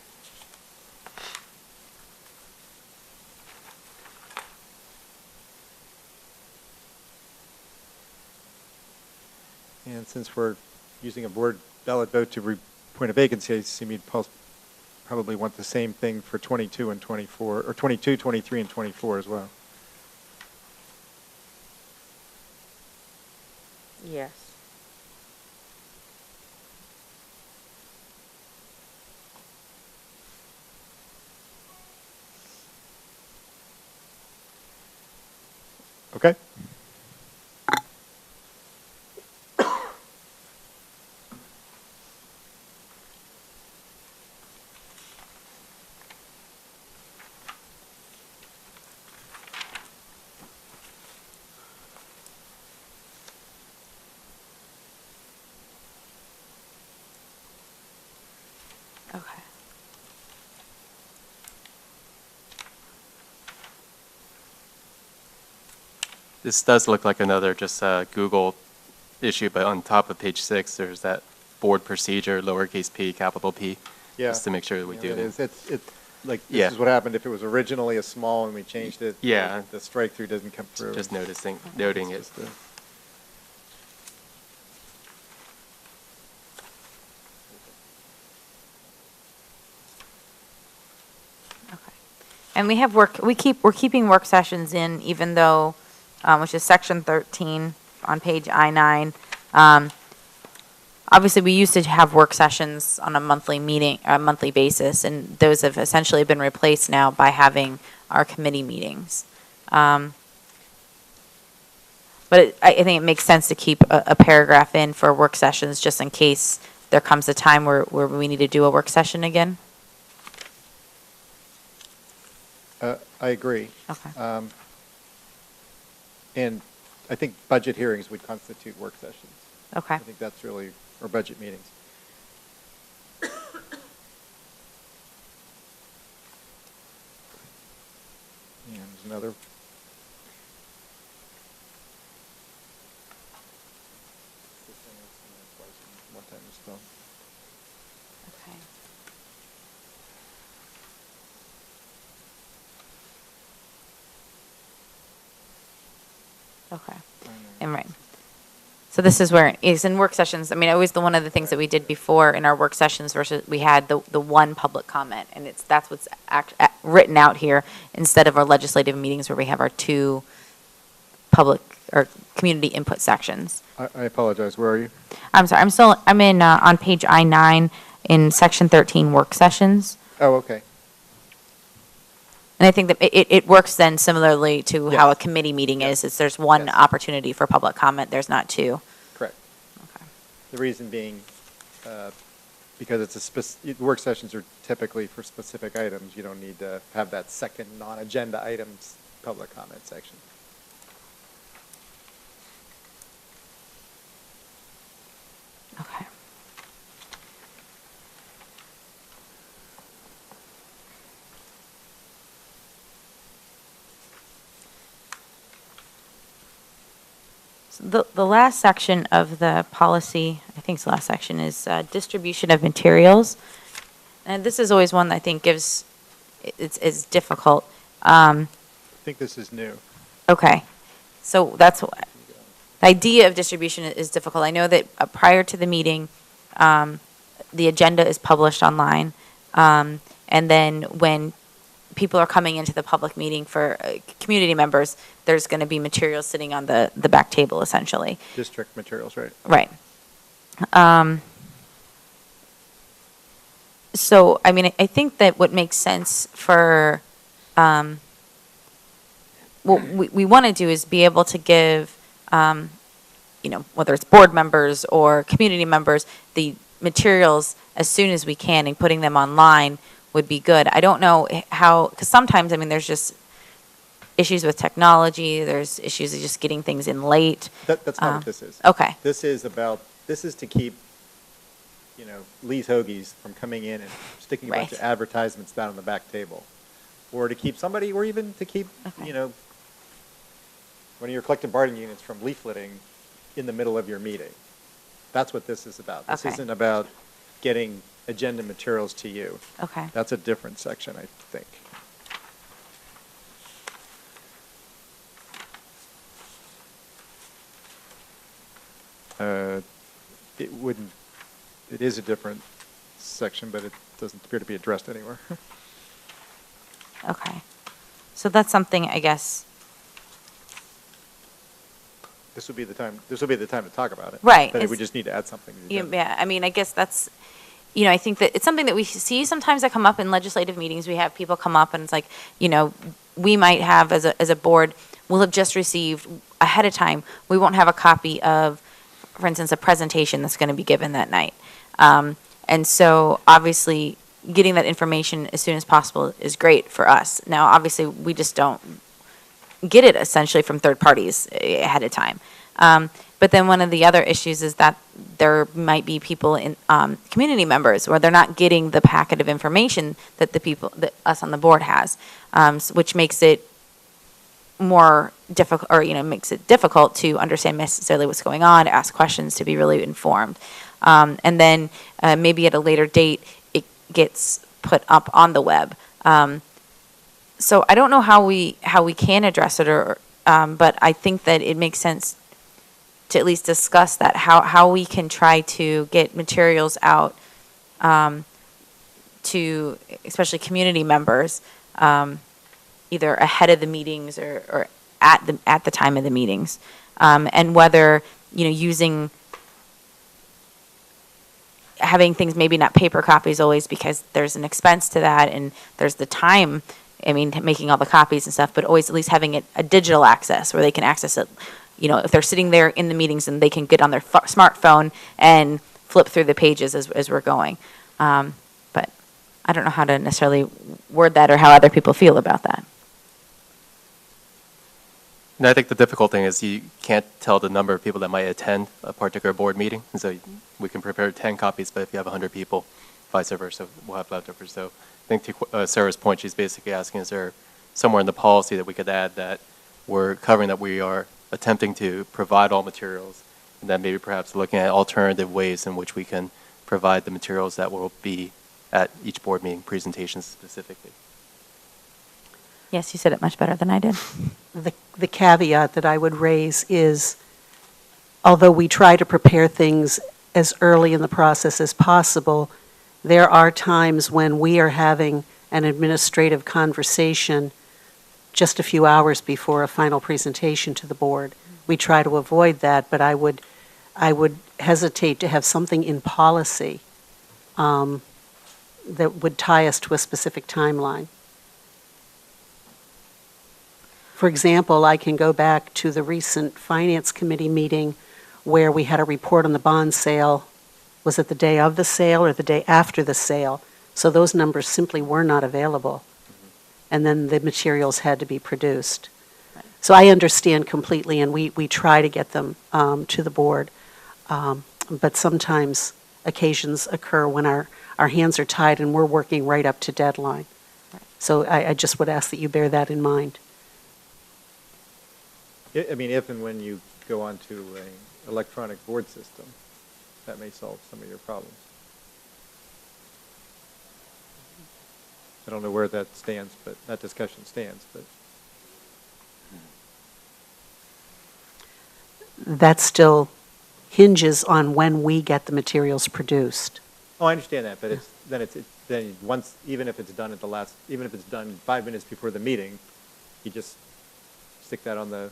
and since we're using a board ballot vote to appoint a vacancy, I assume you'd probably want the same thing for 22 and 24, or 22, 23, and 24 as well. Yes. Okay? Okay. This does look like another just Google issue, but on top of page 6, there's that board procedure, lowercase p, capital P, Yeah. just to make sure that we Yeah, do it that. is. It's like, this Yeah. is what happened if it was originally a small and we changed it. Yeah. The strike-through doesn't come through. Just noting it. It's just Okay. And we have we're keeping work sessions in, even though, which is section 13 on page I-9. Obviously, we used to have work sessions on a monthly basis, and those have essentially been replaced now by having our committee meetings. But I think it makes sense to keep a paragraph in for work sessions, just in case there comes a time where we need to do a work session again. I agree. Okay. And I think budget hearings would constitute work sessions. Okay. I think that's really, or budget meetings. And there's another. One time as well. Okay. Okay. And right. So this is where, is in work sessions, I mean, always one of the things that we did before in our work sessions versus, we had the one public comment, and that's what's written out here, instead of our legislative meetings where we have our two public or community input sections. I apologize, where are you? I'm sorry, I'm in, on page I-9 in section 13, work sessions. Oh, okay. And I think that it works then similarly to how a Yes. committee meeting Yes. is there's one Yes. opportunity for public comment, there's not two. Correct. Okay. The reason being, because it's work sessions are typically for specific items. You don't need to have that second non-agenda items public comment section. Okay. So the last section of the policy, I think it's the last section, is distribution of materials. And this is always one that I think it's difficult. I think this is new. Okay, so that's, the idea of distribution is difficult. I know that prior to the meeting, the agenda is published online. And then when people are coming into the public meeting for community members, there's going to be materials sitting on the back table, essentially. District materials, right? Right. So, I mean, I think that what makes sense for, what we want to do is be able to give, whether it's board members or community members, the materials as soon as we can, and putting them online would be good. I don't know how, because sometimes, I mean, there's just issues with technology, there's issues of just getting things in late. That's not what this is. Okay. This is to keep, Lee's Hoagies from coming in and sticking a bunch of Right. advertisements down on the back table. Or to keep somebody, or even to keep, Okay. one of your collective bargaining units from leafleting in the middle of your meeting. That's what this is about. This Okay. isn't about getting agenda materials to you. Okay. That's a different section, I think. It is a different section, but it doesn't appear to be addressed anywhere. Okay. So that's something, I guess, This would be the time to talk about it. Right, But we it's- just need to add something to the agenda. yeah, I mean, I guess that's, I think that it's something that we see sometimes that come up in legislative meetings. We have people come up and it's like, we might have as a board, we'll have just received ahead of time, we won't have a copy of, for instance, a presentation that's going to be given that night. And so obviously getting that information as soon as possible is great for us. Now, obviously, we just don't get it essentially from third parties ahead of time. But then one of the other issues is that there might be people in community members where they're not getting the packet of information that that us on the board has, which makes it more difficult, or makes it difficult to understand necessarily what's going on, to ask questions, to be really informed. And then maybe at a later date it gets put up on the web. So I don't know how we can address it, but I think that it makes sense to at least discuss that, how we can try to get materials out to especially community members, either ahead of the meetings or at the time of the meetings, and whether having things maybe not paper copies always, because there's an expense to that and there's the time, making all the copies and stuff, but always at least having a digital access where they can access it if they're sitting there in the meetings and they can get on their smartphone and flip through the pages as we're going. But I don't know how to necessarily word that or how other people feel about that. And I think the difficult thing is you can't tell the number of people that might attend a particular board meeting. And so we can prepare 10 copies, but if you have 100 people, vice versa, we'll have leftovers. So I think to Sarah's point, she's basically asking, is there somewhere in the policy that we could add that we're covering that we are attempting to provide all materials, and then maybe perhaps looking at alternative ways in which we can provide the materials that will be at each board meeting, presentations specifically. Yes, you said it much better than I did. The caveat that I would raise is, although we try to prepare things as early in the process as possible, there are times when we are having an administrative conversation just a few hours before a final presentation to the board. We try to avoid that, but I would hesitate to have something in policy that would tie us to a specific timeline. For example, I can go back to the recent Finance Committee meeting where we had a report on the bond sale. Was it the day of the sale or the day after the sale? So those numbers simply were not available. And then the materials had to be produced. So I understand completely, and we try to get them to the board. But sometimes occasions occur when our hands are tied and we're working right up to deadline. So I just would ask that you bear that in mind. I mean, if and when you go onto an electronic board system, that may solve some of your problems. I don't know where that stands, but that discussion stands, but. That still hinges on when we get the materials produced. Oh, I understand that, but then once, even if it's done even if it's done 5 minutes before the meeting, you just stick that on the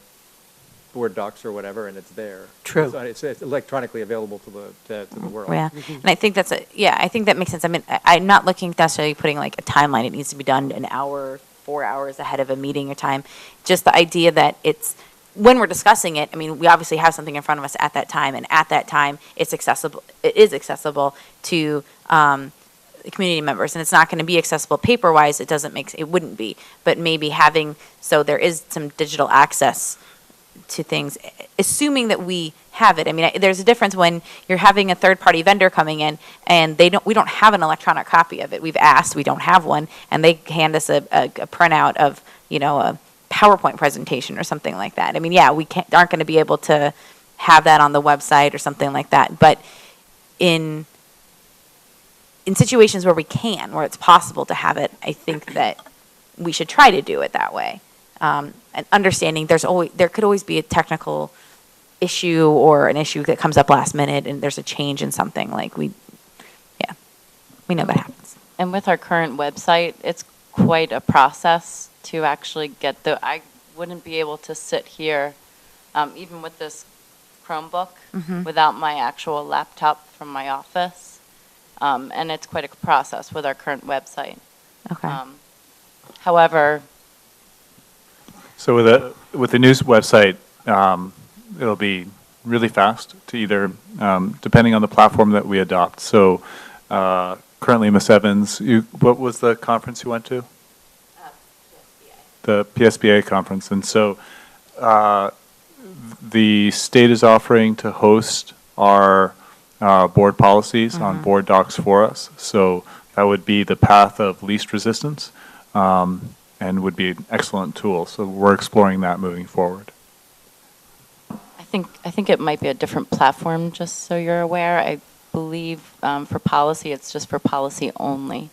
board docs or whatever, and it's there. True. It's electronically available to the world. Yeah, and I think I think that makes sense. I mean, I'm not looking necessarily putting like a timeline. It needs to be done an hour, 4 hours ahead of a meeting or time. Just the idea that it's, when we're discussing it, I mean, we obviously have something in front of us at that time, and at that time, it is accessible to community members, and it's not going to be accessible paper-wise. It wouldn't be, but maybe so there is some digital access to things, assuming that we have it. I mean, there's a difference when you're having a third-party vendor coming in and we don't have an electronic copy of it. We've asked, we don't have one, and they hand us a printout of, a PowerPoint presentation or something like that. I mean, yeah, we aren't going to be able to have that on the website or something like that, but in situations where where it's possible to have it, I think that we should try to do it that way. And understanding there could always be a technical issue or an issue that comes up last minute and there's a change in something, we know that happens. And with our current website, it's quite a process to actually get I wouldn't be able to sit here, even with this Chromebook, without my actual laptop from my office. And it's quite a process with our current website. Okay. However, So with the news website, it'll be really fast to either, depending on the platform that we adopt. So currently, Ms. Evans, what was the conference you went to? The PSBA conference. And so the state is offering to host our board policies on board docs for us. So that would be the path of least resistance. And would be an excellent tool. So we're exploring that moving forward. I think it might be a different platform, just so you're aware. I believe for policy, it's just for policy only.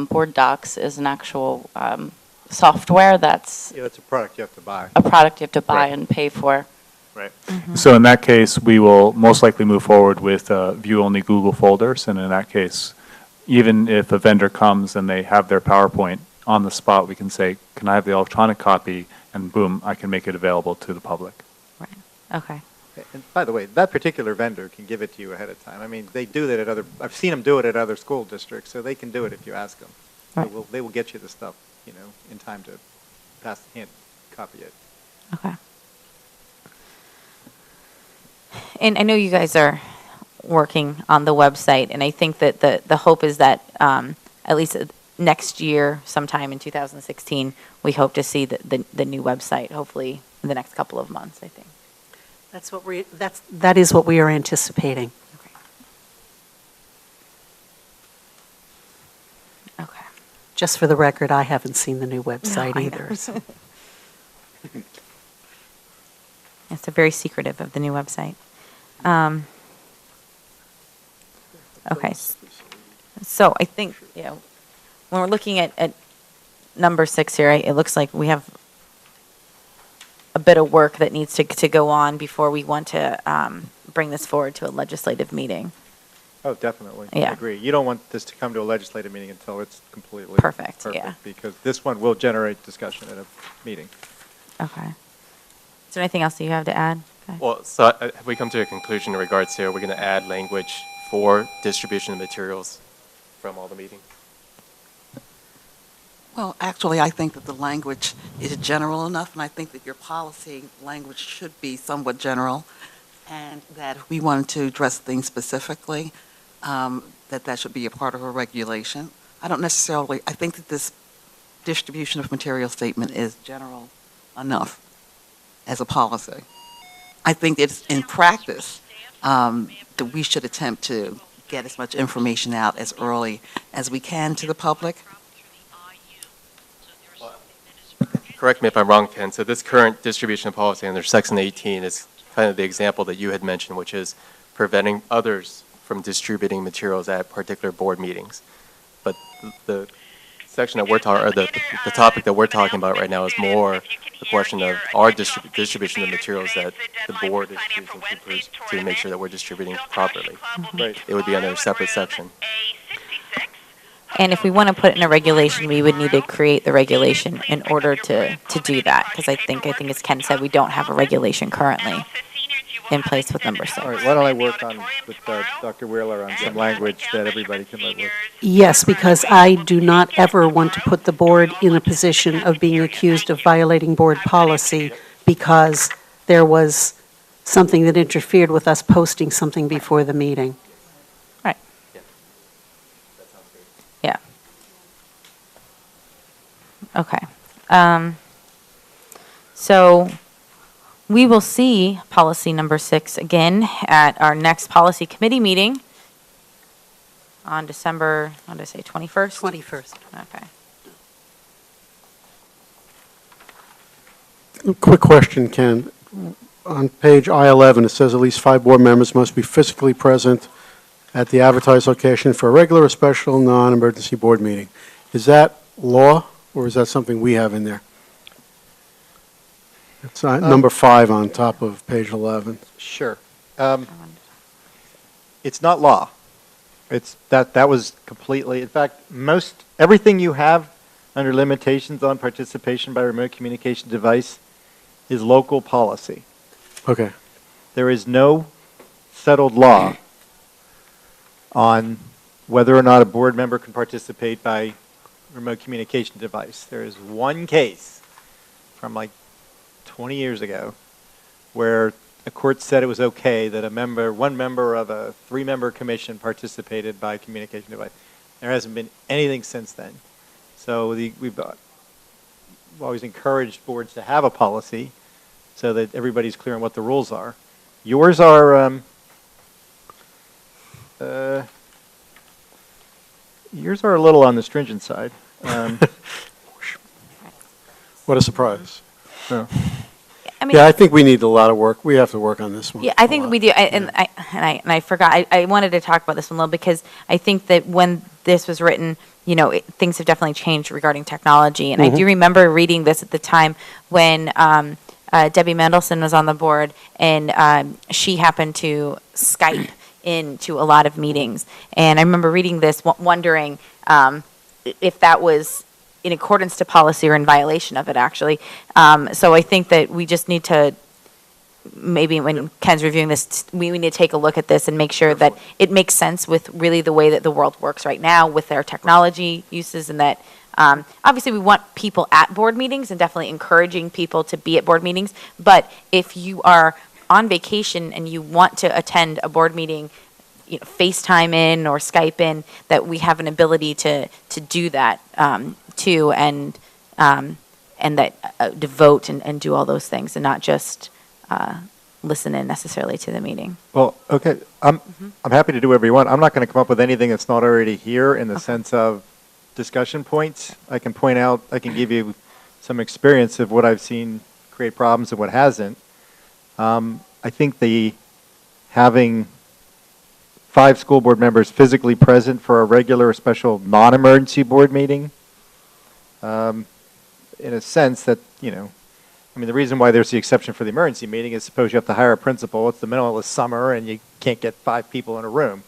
Board Docs is an actual software that's Yeah, it's a product you have to buy. a product you have to buy Right. and pay for. Right. So in that case, we will most likely move forward with view-only Google folders. And in that case, even if a vendor comes and they have their PowerPoint on the spot, we can say, can I have the electronic copy? And boom, I can make it available to the public. Right. Okay. And by the way, that particular vendor can give it to you ahead of time. I mean, they do that I've seen them do it at other school districts, so they can do it if you ask them. Right. They will get you the stuff, in time to copy it. Okay. And I know you guys are working on the website, and I think that the hope is that at least next year, sometime in 2016, we hope to see the new website, hopefully in the next couple of months, I think. That is what we are anticipating. Okay. Just for the record, I haven't seen the new website I know. either. so. It's very secretive of the new website. Okay. So I think, when we're looking at number 6 here, it looks like we have a bit of work that needs to go on before we want to bring this forward to a legislative meeting. Oh, definitely. I Yeah. agree. You don't want this to come to a legislative meeting until it's completely Perfect, yeah. because this one will generate discussion at a meeting. Okay. Is there anything else that you have to add? Okay. Well, so have we come to a conclusion in regards to, are we going to add language for distribution of materials from all the meetings? Well, actually, I think that the language is general enough, and I think that your policy language should be somewhat general, and that if we wanted to address things specifically, that should be a part of a regulation. I think that this distribution of material statement is general enough as a policy. I think it's in practice that we should attempt to get as much information out as early as we can to the public. Correct me if I'm wrong, Ken. So this current distribution policy under Section 18 is kind of the example that you had mentioned, which is preventing others from distributing materials at particular board meetings. But the section that we're talking, or the topic that we're talking about right now is more the question of our distribution of materials that the board is choosing to make sure that we're distributing properly. Right. It would be under a separate section. And if we want to put it in a regulation, we would need to create the regulation in order to do that. Because I think as Ken said, we don't have a regulation currently in place with number 6. All right, why don't I work with Dr. Wheeler on some language that everybody can live with? Yes, because I do not ever want to put the board in a position of being accused of violating board policy because there was something that interfered with us posting something before the meeting. Right. Yeah. Okay. So we will see policy number 6 again at our next policy committee meeting on December, what did I say, 21st? 21st. Okay. Quick question, Ken. On page I-11, it says at least 5 board members must be physically present at the advertised location for a regular or special non-emergency board meeting. Is that law, or is that something we have in there? It's number 5 on top of page 11. Sure. It's not law. It's that was completely, in fact, everything you have under limitations on participation by remote communication device is local policy. Okay. There is no settled law on whether or not a board member can participate by remote communication device. There is one case from like 20 years ago where a court said it was okay that one member of a 3-member commission participated by communication device. There hasn't been anything since then. So we've always encouraged boards to have a policy so that everybody's clear on what the rules are. Yours are a little on the stringent side. What a surprise. So. I mean, Yeah, I think we need a lot of work. We have to work on this one. yeah, I a think lot. we do. I forgot. I wanted to talk about this one a little because I think that when this was written, things have definitely changed regarding technology. And I do remember reading this at the time when Debbie Mendelson was on the board, and she happened to Skype into a lot of meetings. And I remember reading this, wondering if that was in accordance to policy or in violation of it, actually. So I think that we just need to, maybe when Ken's reviewing this, we need to take a look at this and make sure that it makes sense with really the way that the world works right now with their technology uses, and that obviously we want people at board meetings and definitely encouraging people to be at board meetings. But if you are on vacation and you want to attend a board meeting, FaceTime in or Skype in, that we have an ability to do that too, and that to vote and do all those things, and not just listen in necessarily to the meeting. Well, okay, I'm happy to do whatever you want. I'm not going to come up with anything that's not already here in the sense of discussion points. I can point out, I can give you some experience of what I've seen create problems and what hasn't. I think having 5 school board members physically present for a regular or special non-emergency board meeting, in a sense that, the reason why there's the exception for the emergency meeting is suppose you have to hire a principal, it's the middle of summer, and you can't get 5 people in a room.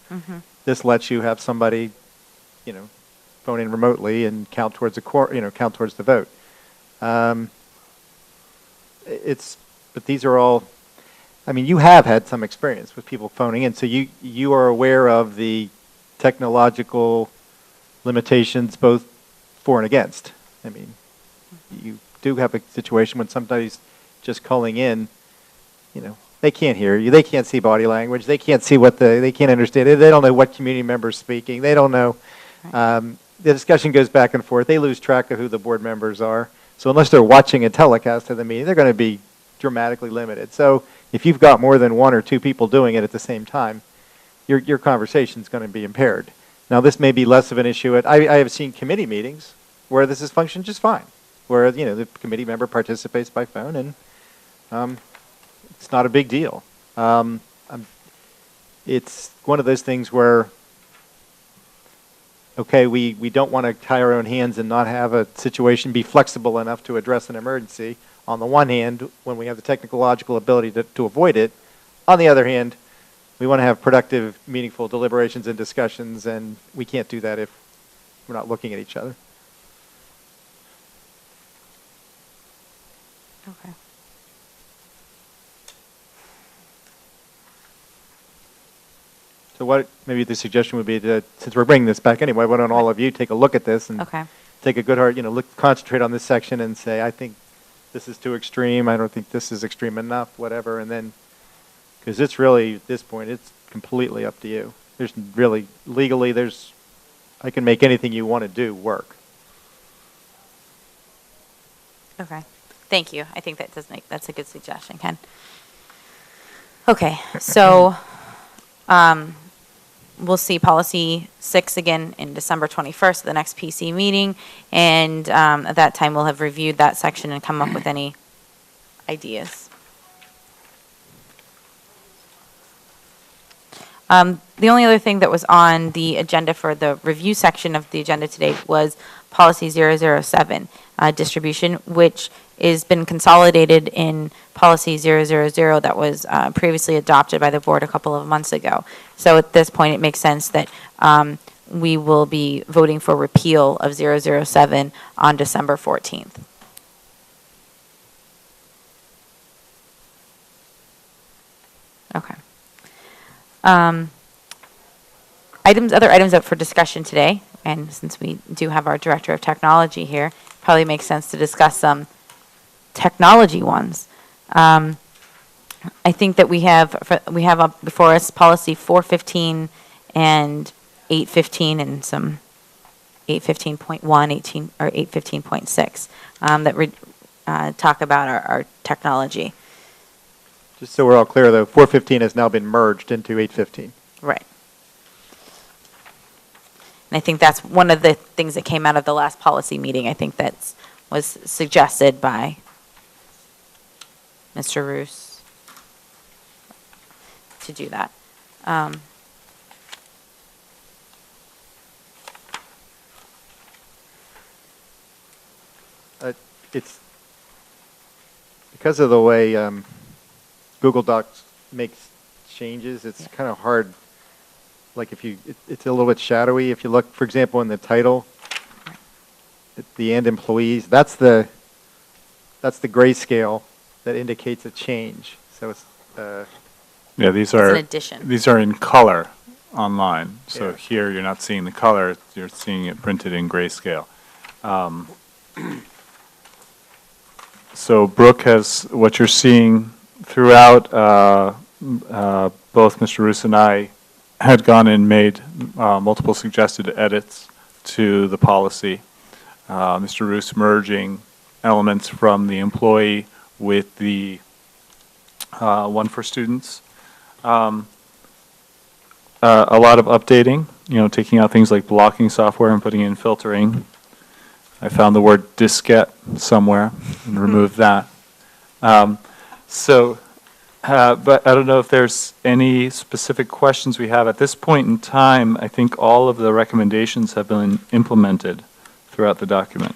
This lets you have somebody, phone in remotely and count towards the vote. But these are all, you have had some experience with people phoning in, so you are aware of the technological limitations both for and against. You do have a situation when somebody's just calling in, they can't hear you, they can't see body language, they can't see they can't understand it, they don't know what community member's speaking, they don't know. The discussion goes back and forth, they lose track of who the board members are. So unless they're watching a telecast of the meeting, they're going to be dramatically limited. So if you've got more than 1 or 2 people doing it at the same time, your conversation is going to be impaired. Now, this may be less of an issue. I have seen committee meetings where this has functioned just fine, where the committee member participates by phone, and it's not a big deal. It's one of those things where, okay, we don't want to tie our own hands and not have a situation be flexible enough to address an emergency. On the one hand, when we have the technological ability to avoid it. On the other hand, we want to have productive, meaningful deliberations and discussions, and we can't do that if we're not looking at each other. Okay. So what maybe the suggestion would be that, since we're bringing this back anyway, why don't all of you take a look at this and take a good hard, concentrate on this section and say, I think this is too extreme, I don't think this is extreme enough, whatever, and then, because it's really, at this point, it's completely up to you. There's really, legally, I can make anything you want to do work. Okay. Thank you. I think that's a good suggestion, Ken. Okay, so we'll see policy 6 again in December 21st, the next PC meeting, and at that time we'll have reviewed that section and come up with any ideas. The only other thing that was on the agenda for the review section of the agenda today was policy 007, distribution, which has been consolidated in policy 000 that was previously adopted by the board a couple of months ago. So at this point, it makes sense that we will be voting for repeal of 007 on December 14th. Okay. Other items up for discussion today, and since we do have our Director of Technology here, probably makes sense to discuss some technology ones. I think that we have up before us policy 415 and 815 and some 815.1, 18 or 815.6 that talk about our technology. Just so we're all clear, though, 415 has now been merged into 815. Right. And I think that's one of the things that came out of the last policy meeting. I think that was suggested by Mr. Roos to do that. It's because of the way Google Docs makes changes, it's kind of hard. Like it's a little bit shadowy. If you look, for example, in the title, at the end employees, that's the grayscale that indicates a change. So it's yeah, these an are addition. These are in color online. So Yeah. here you're not seeing the color; you're seeing it printed in grayscale. So Brooke has what you're seeing throughout, both Mr. Roos and I had gone and made multiple suggested edits to the policy. Mr. Roos merging elements from the employee with the one for students. A lot of updating, taking out things like blocking software and putting in filtering. I found the word diskette somewhere and removed that. But I don't know if there's any specific questions we have. At this point in time, I think all of the recommendations have been implemented throughout the document.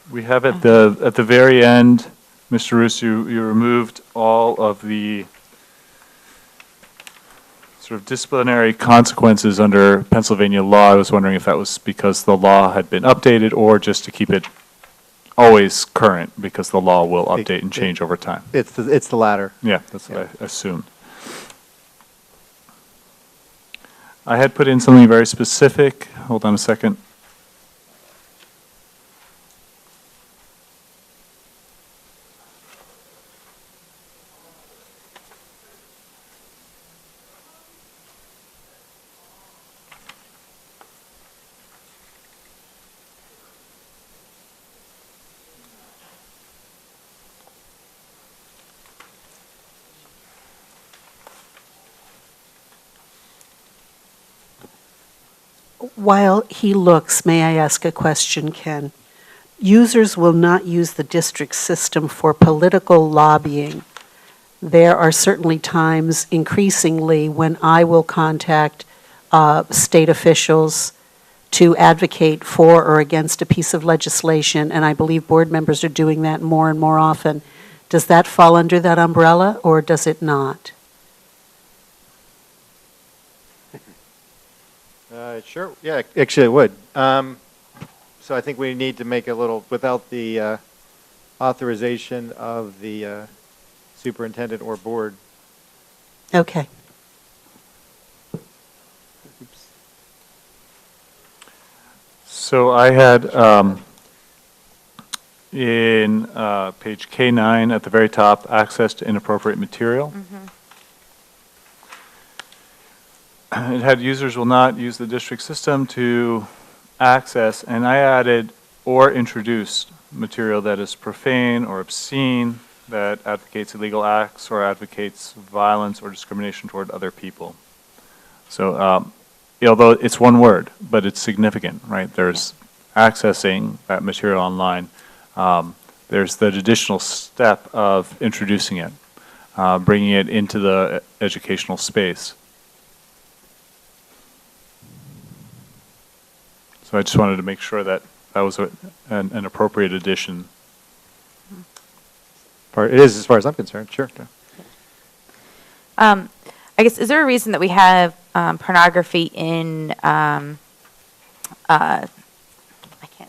We have at the very end, Mr. Roos, you removed all of the sort of disciplinary consequences under Pennsylvania law. I was wondering if that was because the law had been updated or just to keep it always current because the law will update and change over time. It's the latter. Yeah, that's what I assumed. I had put in something very specific. Hold on a second. While he looks, may I ask a question, Ken? Users will not use the district system for political lobbying. There are certainly times, increasingly, when I will contact state officials to advocate for or against a piece of legislation, and I believe board members are doing that more and more often. Does that fall under that umbrella, or does it not? Sure. Yeah, actually it would. So I think we need to make a little, without the authorization of the superintendent or board. Okay. Oops. So I had in page K9 at the very top, access to inappropriate material. It had users will not use the district system to access, and I added or introduce material that is profane or obscene, that advocates illegal acts or advocates violence or discrimination toward other people. So although it's one word, but it's significant, right? There's accessing that material online. There's the additional step of introducing it, bringing it into the educational space. So I just wanted to make sure that that was an appropriate addition. It is, as far as I'm concerned, sure. I guess, is there a reason that we have pornography in, I can't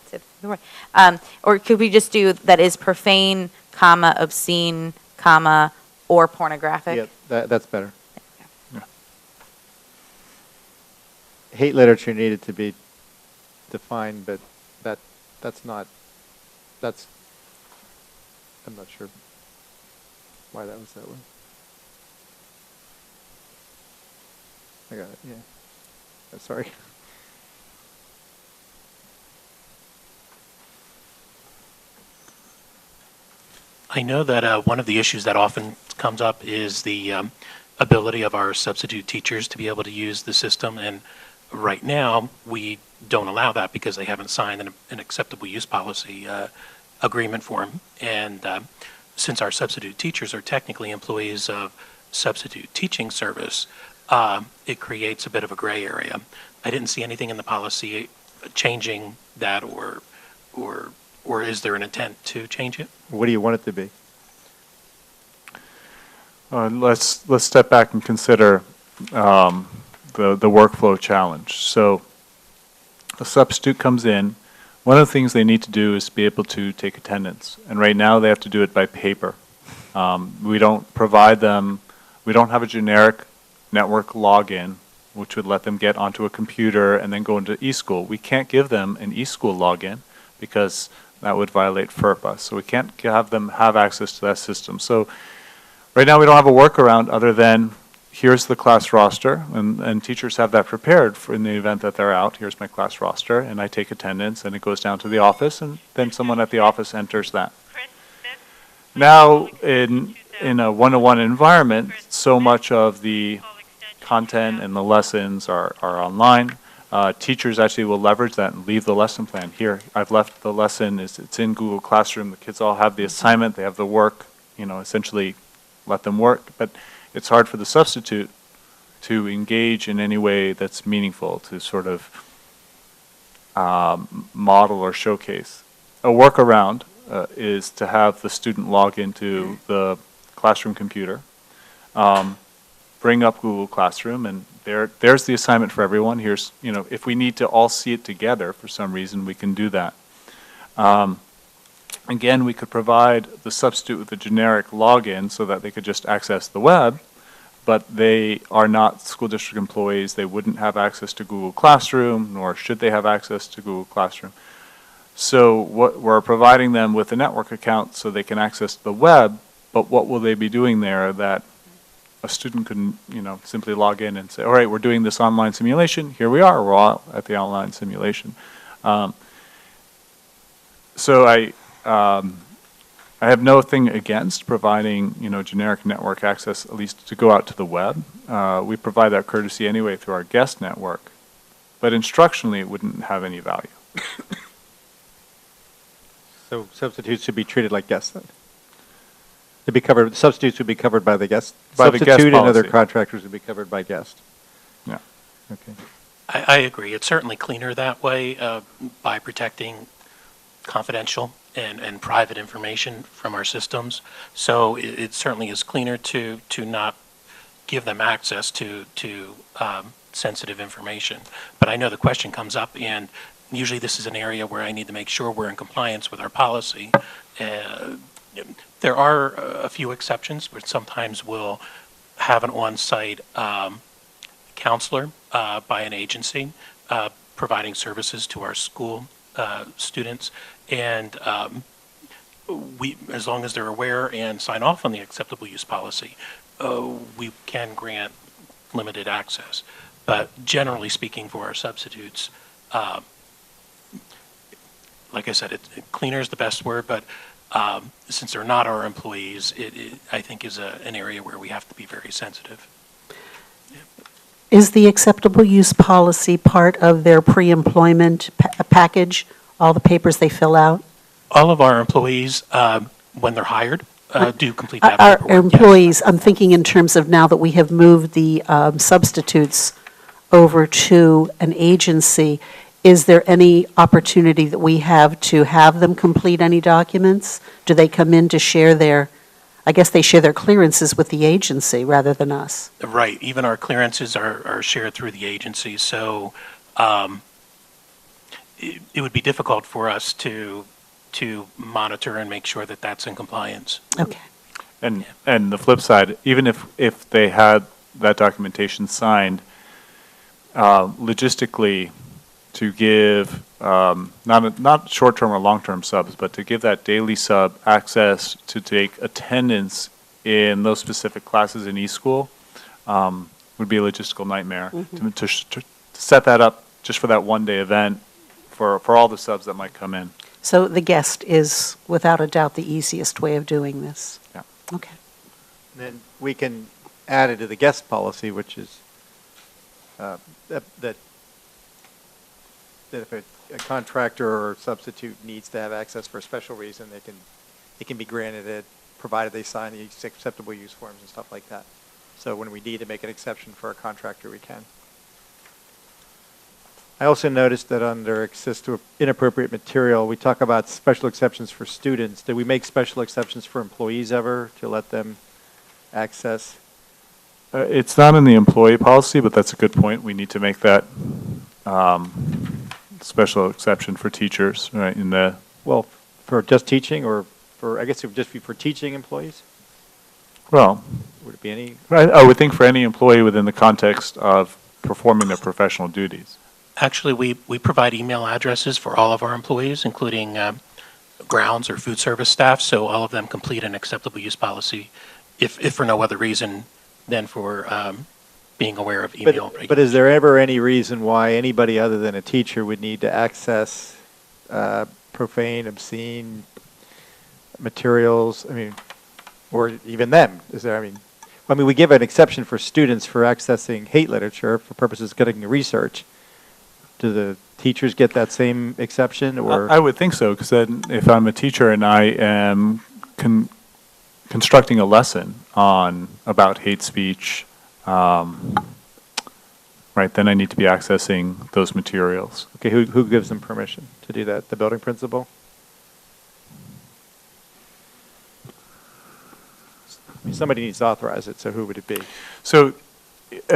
say the word, or could we just do that is profane, comma, obscene, comma, or pornographic? Yeah, that's better. Yeah. Hate literature needed to be defined, but that's not, I'm not sure why that was that way. I got it, yeah. Sorry. I know that one of the issues that often comes up is the ability of our substitute teachers to be able to use the system, and right now we don't allow that because they haven't signed an acceptable use policy agreement form. And since our substitute teachers are technically employees of substitute teaching service, it creates a bit of a gray area. I didn't see anything in the policy changing that, or is there an intent to change it? What do you want it to be? Let's step back and consider the workflow challenge. So a substitute comes in. One of the things they need to do is be able to take attendance. And right now they have to do it by paper. We don't provide them, we don't have a generic network login which would let them get onto a computer and then go into eSchool. We can't give them an eSchool login because that would violate FERPA. So we can't have them have access to that system. So right now we don't have a workaround other than here's the class roster, and teachers have that prepared for in the event that they're out. Here's my class roster, and I take attendance, and it goes down to the office, and then someone at the office enters that. Now, in a one-to-one environment, so much of the content and the lessons are online. Teachers actually will leverage that and leave the lesson plan. Here, I've left the lesson, it's in Google Classroom, the kids all have the assignment, they have the work, essentially let them work, but it's hard for the substitute to engage in any way that's meaningful, to sort of model or showcase. A workaround is to have the student log into the classroom computer, bring up Google Classroom, and there's the assignment for everyone. Here's, if we need to all see it together for some reason, we can do that. Again, we could provide the substitute with a generic login so that they could just access the web, but they are not school district employees. They wouldn't have access to Google Classroom, nor should they have access to Google Classroom. So we're providing them with a network account so they can access the web, but what will they be doing there that a student can, simply log in and say, all right, we're doing this online simulation. Here we are. We're all at the online simulation. So I have nothing against providing, generic network access, at least to go out to the web. We provide that courtesy anyway through our guest network, but instructionally it wouldn't have any value. So substitutes should be treated like guests then? To be covered, substitutes would be covered by the guest? By the guest Substitute and other policy. contractors would be covered by guest? Yeah. Okay. I agree. It's certainly cleaner that way by protecting confidential and private information from our systems. So it certainly is cleaner to not give them access to sensitive information. But I know the question comes up, and usually this is an area where I need to make sure we're in compliance with our policy. There are a few exceptions, but sometimes we'll have an on-site counselor by an agency providing services to our school students, and as long as they're aware and sign off on the acceptable use policy, we can grant limited access. But generally speaking, for our substitutes, like I said, cleaner is the best word, but since they're not our employees, it I think is an area where we have to be very sensitive. Is the acceptable use policy part of their pre-employment package, all the papers they fill out? All of our employees, when they're hired, do complete that Our paperwork. Yes. employees, I'm thinking in terms of now that we have moved the substitutes over to an agency, is there any opportunity that we have to have them complete any documents? Do they come in to share their, I guess they share their clearances with the agency rather than us? Right. Even our clearances are shared through the agency, so it would be difficult for us to monitor and make sure that that's in compliance. Okay. And the flip side, even if they had that documentation signed, logistically, to give not short-term or long-term subs, but to give that daily sub access to take attendance in those specific classes in eSchool would be a logistical nightmare. To set that up just for that one-day event for all the subs that might come in. So the guest is, without a doubt, the easiest way of doing this? Yeah. Okay. Then we can add it to the guest policy, which is that if a contractor or substitute needs to have access for a special reason, it can be granted it, provided they sign the acceptable use forms and stuff like that. So when we need to make an exception for a contractor, we can. I also noticed that under access to inappropriate material, we talk about special exceptions for students. Did we make special exceptions for employees ever to let them access? It's not in the employee policy, but that's a good point. We need to make that special exception for teachers, right? Well, for just teaching, or I guess it would just be for teaching employees? Well, Would it be any? I would think for any employee within the context of performing their professional duties? Actually, we provide email addresses for all of our employees, including grounds or food service staff, so all of them complete an acceptable use policy, if for no other reason than for being aware of email regulations. But is there ever any reason why anybody other than a teacher would need to access profane, obscene materials? I mean, or even them? Is there? I mean, we give an exception for students for accessing hate literature for purposes of conducting research. Do the teachers get that same exception, or? I would think so, because then if I'm a teacher and I am constructing a lesson about hate speech, right, then I need to be accessing those materials. Okay, who gives them permission to do that? The building principal? I mean, somebody needs to authorize it, so who would it be? So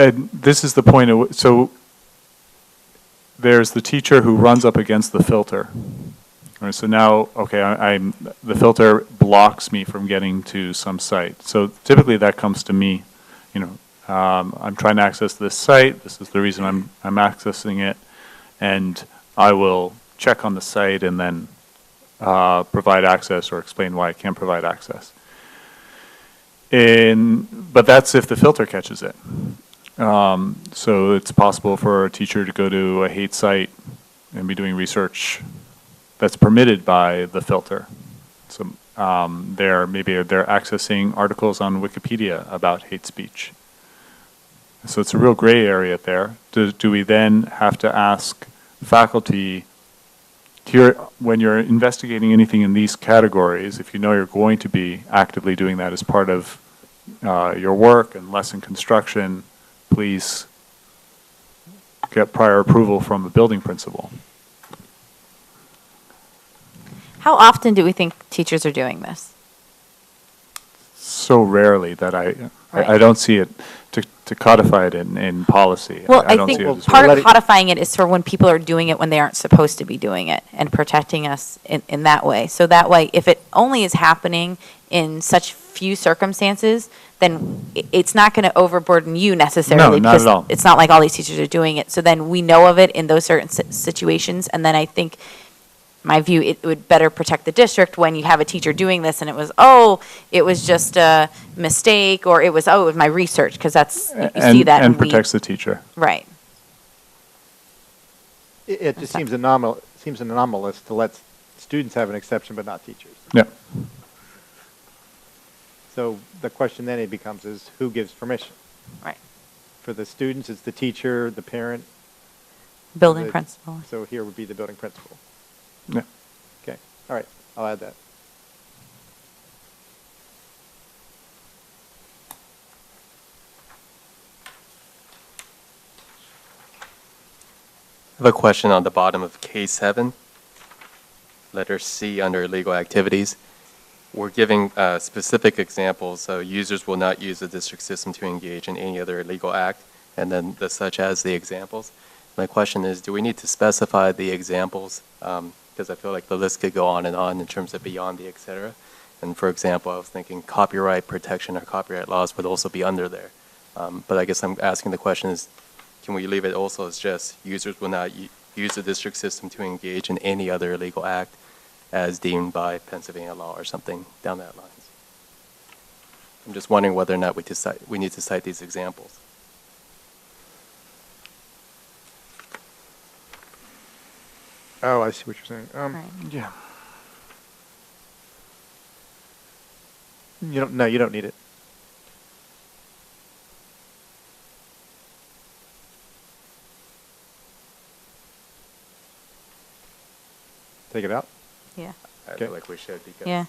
this is the point. So there's the teacher who runs up against the filter. All right, so now, okay, the filter blocks me from getting to some site. So typically that comes to me. I'm trying to access this site. This is the reason I'm accessing it, and I will check on the site and then provide access or explain why I can't provide access. But that's if the filter catches it. So it's possible for a teacher to go to a hate site and be doing research that's permitted by the filter. So they're accessing articles on Wikipedia about hate speech. So it's a real gray area there. Do we then have to ask faculty, when you're investigating anything in these categories, if you know you're going to be actively doing that as part of your work and lesson construction, please get prior approval from a building principal. How often do we think teachers are doing this? So rarely that I don't see it to codify it in policy. Well, I don't think see it as part Let of it- codifying it is for when people are doing it when they aren't supposed to be doing it and protecting us in that way. So that way, if it only is happening in such few circumstances, then it's not going to overburden you necessarily. No, not because at all. It's not like all these teachers are doing it. So then we know of it in those certain situations, and then I think, my view, it would better protect the district when you have a teacher doing this and it was just a mistake, or it was my research, because that's, you see that. And protects the teacher. Right. It just seems anomalous to let students have an exception but not teachers. Yeah. So the question then it becomes is who gives permission? Right. For the students, it's the teacher, the parent. Building principal. So here would be the building principal. Yeah. Okay, all right, I'll add that. I have a question on the bottom of K7, letter C under illegal activities. We're giving specific examples, so users will not use the district system to engage in any other illegal act, and then such as the examples. My question is, do we need to specify the examples? Because I feel like the list could go on in terms of beyond the et cetera. And for example, I was thinking copyright protection or copyright laws would also be under there. But I guess I'm asking the question is, can we leave it also as just users will not use the district system to engage in any other illegal act as deemed by Pennsylvania law or something down that lines? I'm just wondering whether or not we need to cite these examples. Oh, I see what you're saying. Right. Yeah. You don't need it. Take it out? Yeah. I Okay. feel like we should because Yeah.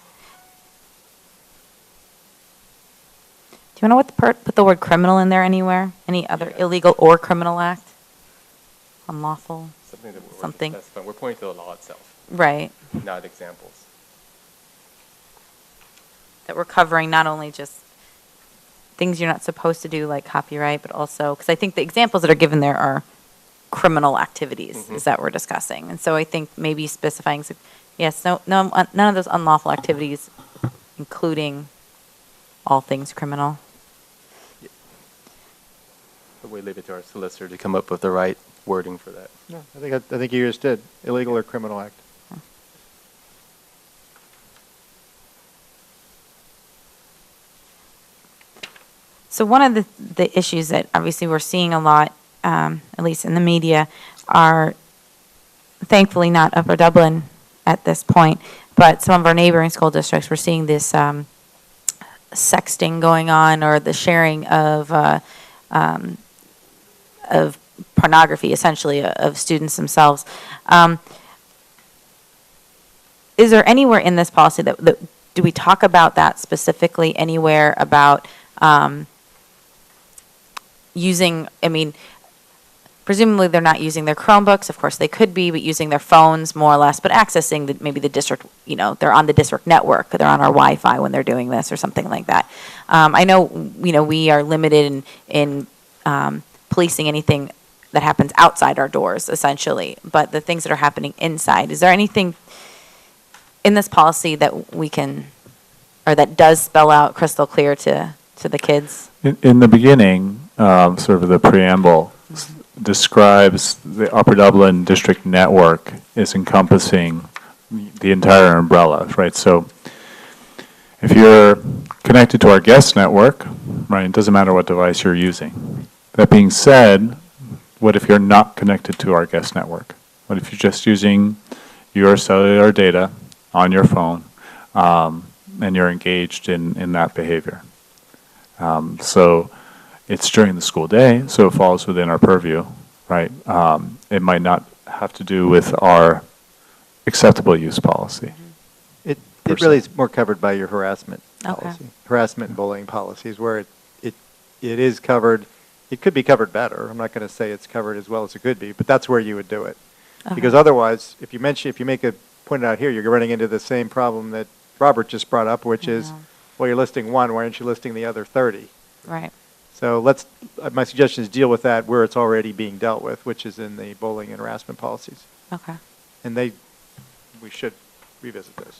Do you want to put the word criminal in there anywhere? Any other Yeah. illegal or criminal act? Unlawful? something that Something. That's fine. We're pointing to the law itself, Right. not examples. That we're covering not only just things you're not supposed to do like copyright, but also, because I think the examples that are given there are criminal activities, Mhm. is that we're discussing. And so I think maybe specifying, yes, none of those unlawful activities, including all things criminal. But we leave it to our solicitor to come up with the right wording for that. No, I think you just did. Illegal or criminal act. So one of the issues that obviously we're seeing a lot, at least in the media, are thankfully not Upper Dublin at this point, but some of our neighboring school districts, we're seeing this sexting going on, or the sharing of pornography, essentially, of students themselves. Is there anywhere in this policy that do we talk about that specifically anywhere about using, I mean, presumably they're not using their Chromebooks, of course they could be, but using their phones more or less, but accessing maybe the district, they're on the district network, they're on our Wi-Fi when they're doing this or something like that. I know, we are limited in policing anything that happens outside our doors, essentially, but the things that are happening inside, is there anything in this policy that we can, or that does spell out crystal clear to the kids? In the beginning, sort of the preamble describes the Upper Dublin District Network is encompassing the entire umbrella, right? So if you're connected to our guest network, right, it doesn't matter what device you're using. That being said, what if you're not connected to our guest network? What if you're just using your cellular data on your phone, and you're engaged in that behavior? So it's during the school day, so it falls within our purview, right? It might not have to do with our acceptable use policy. It really is more covered by your harassment Okay. policy. Harassment and bullying policies, where it is covered. It could be covered better. I'm not going to say it's covered as well as it could be, but that's where you would do it. Okay. Because otherwise, if you make a point out here, you're running into the same problem that Robert just brought up, which is, well, you're listing one, why aren't you listing the other 30? Right. So my suggestion is deal with that where it's already being dealt with, which is in the bullying and harassment policies. Okay. And we should revisit those.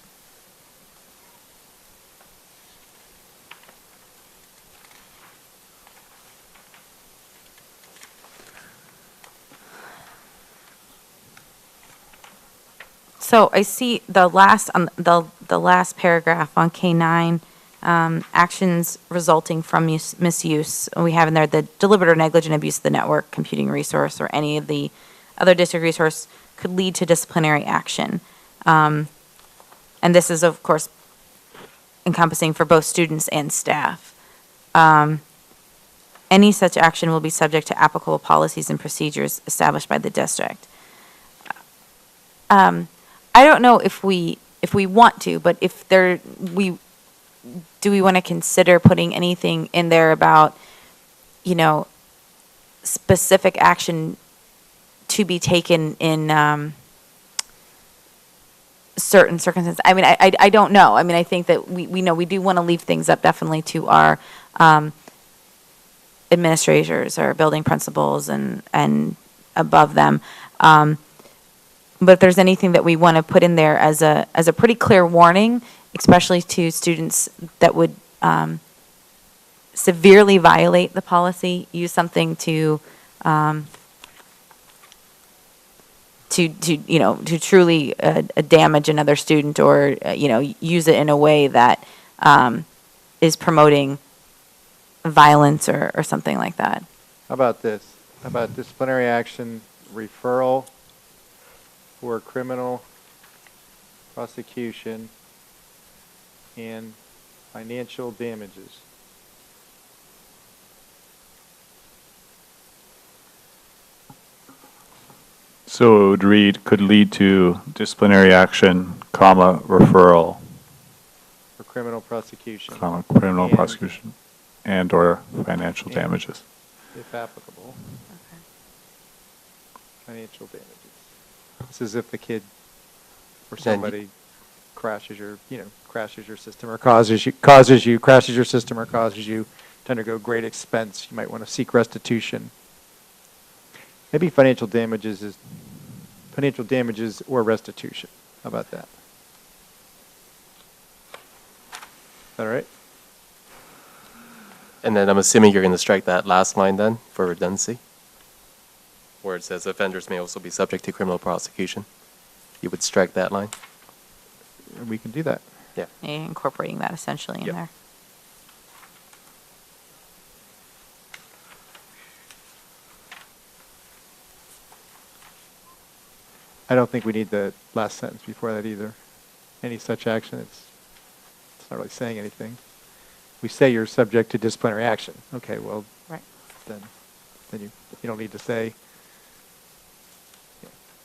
So I see the last paragraph on K9, actions resulting from misuse. We have in there the deliberate or negligent abuse of the network, computing resource, or any of the other district resource could lead to disciplinary action. And this is, of course, encompassing for both students and staff. Any such action will be subject to applicable policies and procedures established by the district. I don't know if we want to, but do we want to consider putting anything in there about, specific action to be taken in certain circumstances? I mean, I don't know. I mean, I think that we know we do want to leave things up definitely to our administrators, our building principals, and above them. But if there's anything that we want to put in there as a pretty clear warning, especially to students that would severely violate the policy, use something to truly damage another student, or use it in a way that is promoting violence or something like that. How about this? How about disciplinary action, referral for criminal prosecution and financial damages? So it would read, could lead to disciplinary action, comma, referral, For criminal prosecution. comma, criminal And, prosecution, and/or financial And- damages. If applicable. Financial damages. This is if the kid or somebody crashes your system, or crashes your system, or causes you to undergo great expense. You might want to seek restitution. Maybe financial damages or restitution. How about that? All right. And then I'm assuming you're going to strike that last line then for redundancy, where it says offenders may also be subject to criminal prosecution. You would strike that line? We can do that. Yeah. Incorporating that essentially in Yep. there. I don't think we need the last sentence before that either. Any such action, it's not really saying anything. We say you're subject to disciplinary action. Okay, well, Right. then you don't need to say,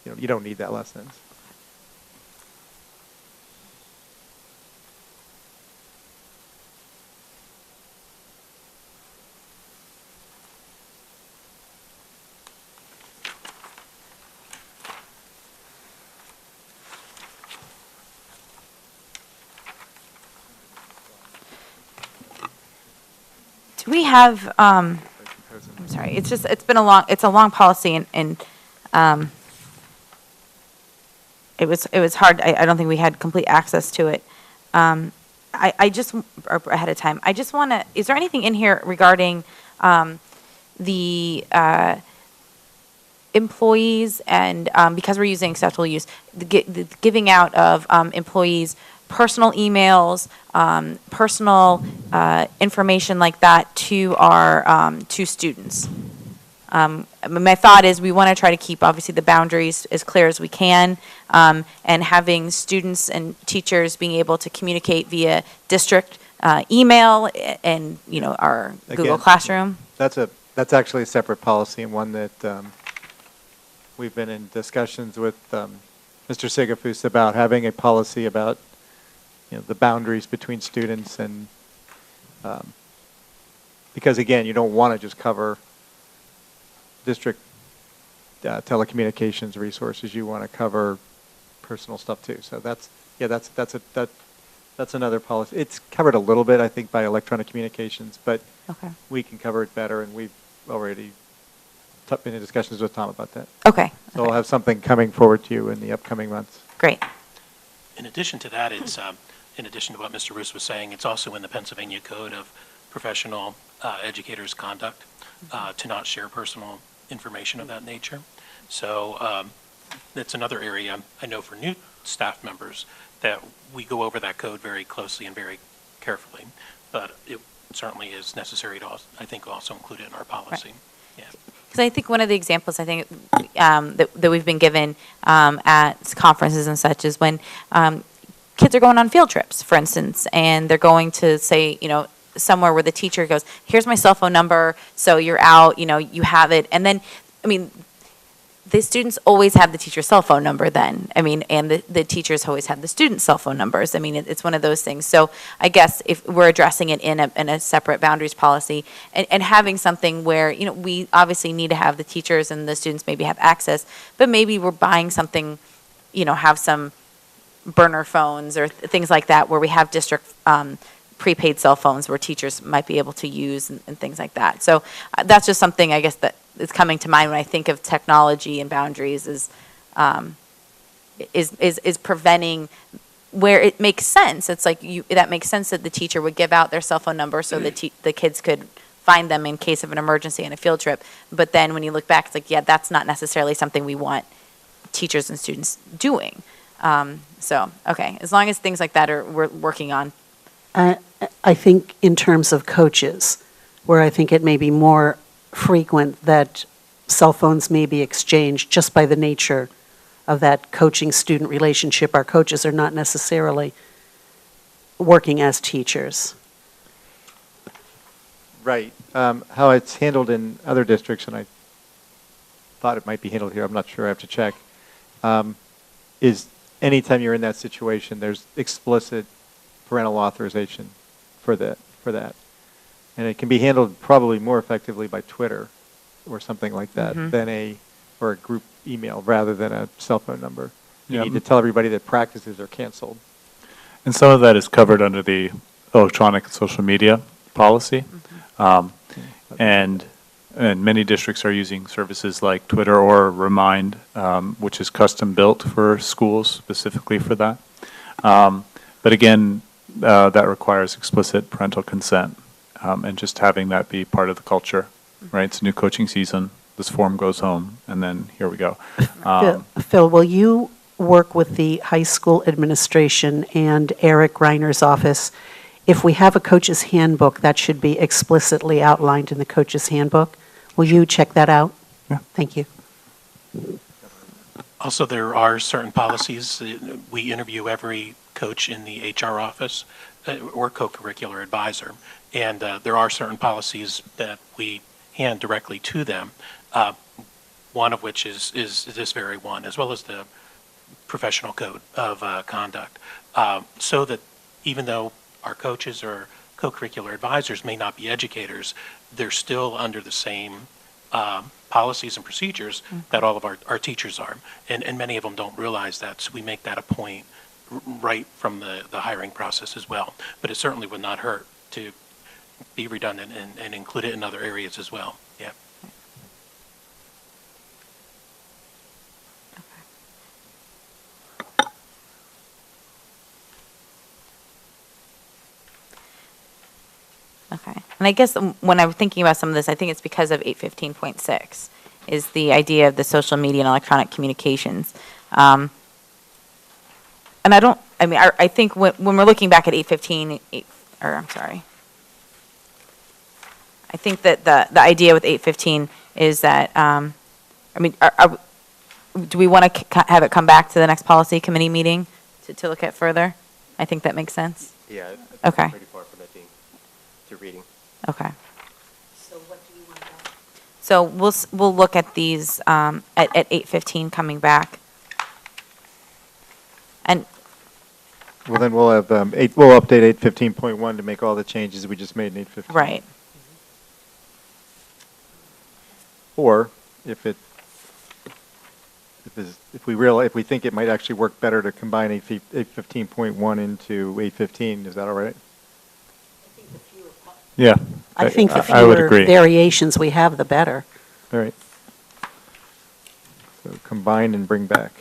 you don't need that last sentence. Do we have, I'm sorry, it's been it's a long policy and it was hard, I don't think we had complete access to it. I just, or ahead of time, I just want to, is there anything in here regarding the employees and, because we're using acceptable use, the giving out of employees' personal emails, personal information like that to our, to students? My thought is we want to try to keep, obviously, the boundaries as clear as we can, and having students and teachers being able to communicate via district email and, our Google Again, Classroom. That's actually a separate policy and one that we've been in discussions with Mr. Sigafus about having a policy about the boundaries between students and because again, you don't want to just cover district telecommunications resources. You want to cover personal stuff too. So that's another policy. It's covered a little bit, I think, by electronic communications, but Okay. we can cover it better, and we've already been in discussions with Tom about that. Okay. So we'll have something coming forward to you in the upcoming months. Great. In addition to that, it's, in addition to what Mr. Roos was saying, it's also in the Pennsylvania Code of Professional Educators' Conduct to not share personal information of that nature. So that's another area I know for new staff members that we go over that code very closely and very carefully. But it certainly is necessary to, I think, also include it in our policy. Yeah. Because I think one of the examples I think that we've been given at conferences and such is when kids are going on field trips, for instance, and they're going to say, somewhere where the teacher goes, here's my cell phone number, so you're out, you have it. And then, the students always have the teacher's cell phone number then. And the teachers always have the student's cell phone numbers. It's one of those things. So I guess if we're addressing it in a separate boundaries policy and having something where, we obviously need to have the teachers and the students maybe have access, but maybe we're buying something, have some burner phones or things like that where we have district prepaid cell phones where teachers might be able to use and things like that. So that's just something I guess that is coming to mind when I think of technology and boundaries is preventing where it makes sense. It's like that makes sense that the teacher would give out their cell phone number so that the kids could find them in case of an emergency on a field trip. But then when you look back, it's like, yeah, that's not necessarily something we want teachers and students doing. So, okay, as long as things like that we're working on. I think in terms of coaches, where I think it may be more frequent that cell phones may be exchanged just by the nature of that coaching-student relationship. Our coaches are not necessarily working as teachers. Right. How it's handled in other districts, and I thought it might be handled here, I'm not sure, I have to check, is anytime you're in that situation, there's explicit parental authorization for that. And it can be handled probably more effectively by Twitter or something like that than or a group email rather than a cell phone number. You need to tell everybody that practices are canceled. And some of that is covered under the electronic and social media policy. And many districts are using services like Twitter or Remind, which is custom built for schools specifically for that. But again, that requires explicit parental consent. and just having that be part of the culture, right? It's a new coaching season. This form goes home, and then here we go. Phil, will you work with the high school administration and Eric Reiner's office? If we have a coach's handbook, that should be explicitly outlined in the coach's handbook. Will you check that out? Yeah. Thank you. Also, there are certain policies. We interview every coach in the HR office or co-curricular advisor, and there are certain policies that we hand directly to them, one of which is this very one, as well as the professional code of conduct, so that even though our coaches or co-curricular advisors may not be educators, they're still under the same policies and procedures that all of our teachers are. And many of them don't realize that, so we make that a point right from the hiring process as well. But it certainly would not hurt to be redundant and include it in other areas as well. Yeah. Okay. And I guess when I'm thinking about some of this, I think it's because of 815.6 is the idea of the social media and electronic communications. And I think when we're looking back at 815, I think that the idea with 815 is that, do we want to have it come back to the next policy committee meeting to look at further? I think that makes sense. Yeah. Okay. Pretty far from it being to reading. Okay. So what do you want to? So we'll look at these at 8:15 coming back. And Well, then we'll have, we'll update 815.1 to make all the changes we just made in 815. right. Or if we think it might actually work better to combine 815.1 into 815, is that all right? Yeah. I think the I would fewer agree. variations we have, the better. All right. So combine and bring back.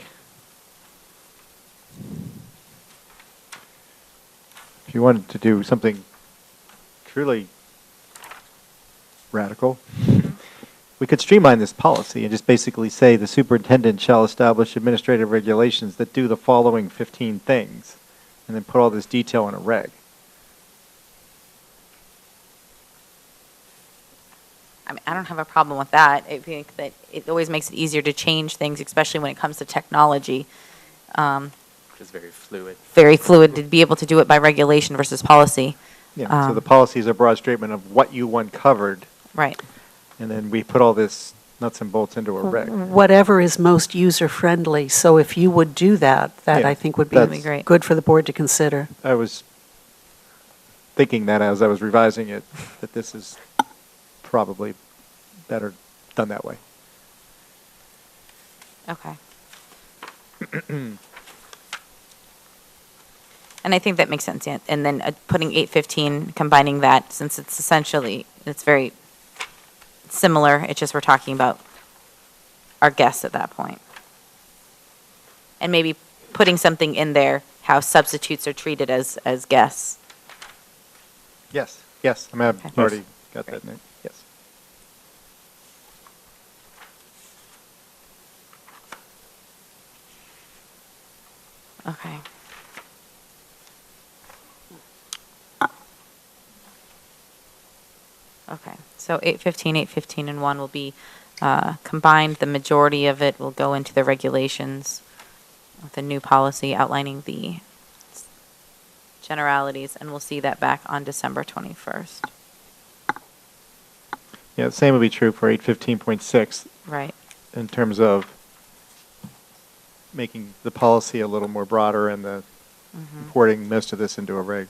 If you wanted to do something truly radical, we could streamline this policy and just basically say the superintendent shall establish administrative regulations that do the following 15 things, and then put all this detail in a reg. I don't have a problem with that. I think that it always makes it easier to change things, especially when it comes to technology. It's very fluid. Very fluid to be able to do it by regulation versus policy. Yeah, so the policy is a broad statement of what you want covered, Right. and then we put all this nuts and bolts into a reg. Whatever is most user-friendly. So if you would do that, Yeah, I think would That'd be be great. good for the board to consider. I was thinking that as I was revising it, that this is probably better done that way. Okay. And I think that makes sense, yeah. And then putting 815, combining that, since it's essentially, it's very similar, it's just we're talking about our guests at that point. And maybe putting something in there, how substitutes are treated as guests. Yes, yes, I've Okay. already got that in there, yes. Okay. Okay, so 815, and 1 will be combined. The majority of it will go into the regulations with a new policy outlining the generalities, and we'll see that back on December 21st. Yeah, the same would be true for 815.6 Right. in terms of making the policy a little more broader and the importing most of this into a reg.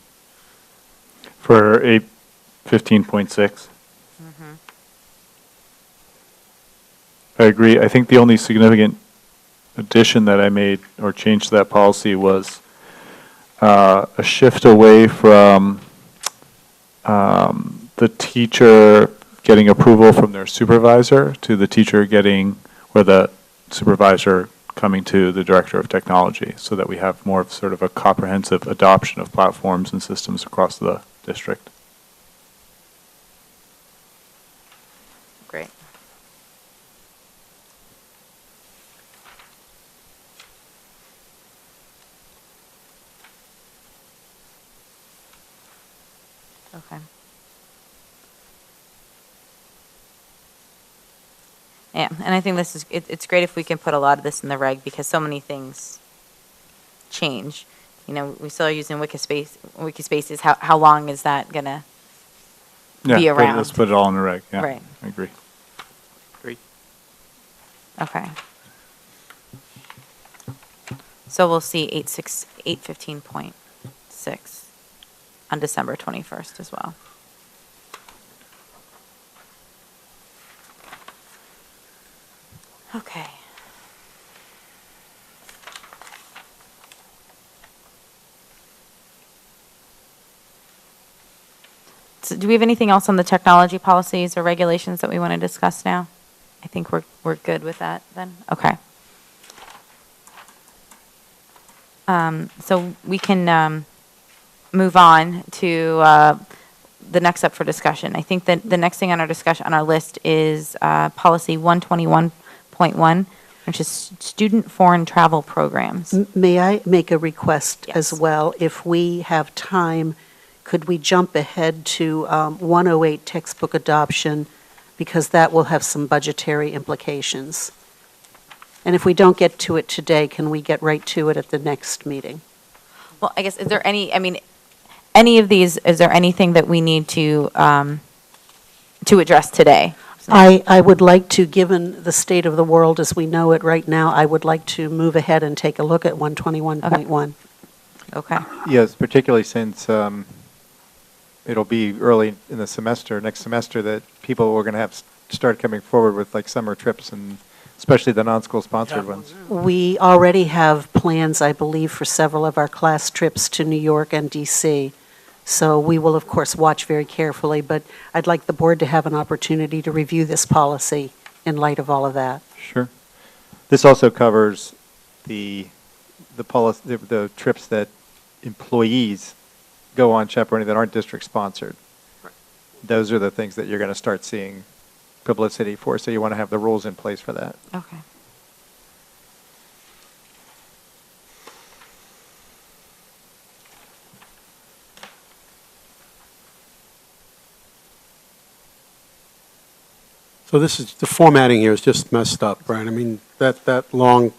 For 815.6. I agree. I think the only significant addition that I made or change to that policy was a shift away from the teacher getting approval from their supervisor to the teacher getting, or the supervisor coming to the director of technology, so that we have more of sort of a comprehensive adoption of platforms and systems across the district. Okay. Yeah, and I think this is, it's great if we can put a lot of this in the reg because so many things change. You know, we still are using Wikispaces. How long is that gonna be Yeah, around? let's put it all in the reg, yeah. Right. I agree. Great. Okay. So we'll see 815.6 on December 21st as well. Okay. So do we have anything else on the technology policies or regulations that we want to discuss now? I think we're good with that then? Okay. So we can move on to the next up for discussion. I think that the next thing on our list is policy 121.1, which is student foreign travel programs. May I make a request as Yes. well? If we have time, could we jump ahead to 108 textbook adoption, because that will have some budgetary implications? And if we don't get to it today, can we get right to it at the next meeting? Well, I guess, is there any of these, is there anything that we need to address today? I would like to, given the state of the world as we know it right now, I would like to move ahead and take a look at 121.1. Okay. Yes, particularly since it'll be early in the semester, next semester, that people are going to have start coming forward with like summer trips, and especially the non-school sponsored ones. We already have plans, I believe, for several of our class trips to New York and DC. So we will, of course, watch very carefully, but I'd like the board to have an opportunity to review this policy in light of all of that. Sure. This also covers the policy, the trips that employees go on chaperoning that aren't district sponsored. Those are the things that you're going to start seeing publicity for, so you want to have the rules in place for that. Okay. So this is, the formatting here is just messed up, right? I mean, that long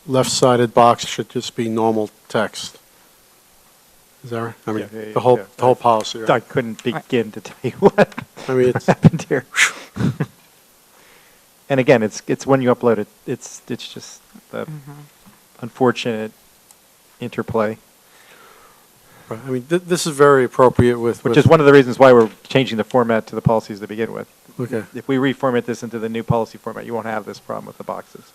left-sided box should just be normal text. Is that right? I mean, Yeah, the whole yeah. policy, I right? couldn't begin to tell you what I mean, it's, happened here. And again, it's when you upload it, it's just the unfortunate interplay, right, I mean, this is very appropriate with. which is one of the reasons why we're changing the format to the policies to begin with. Okay. If we reformat this into the new policy format, you won't have this problem with the boxes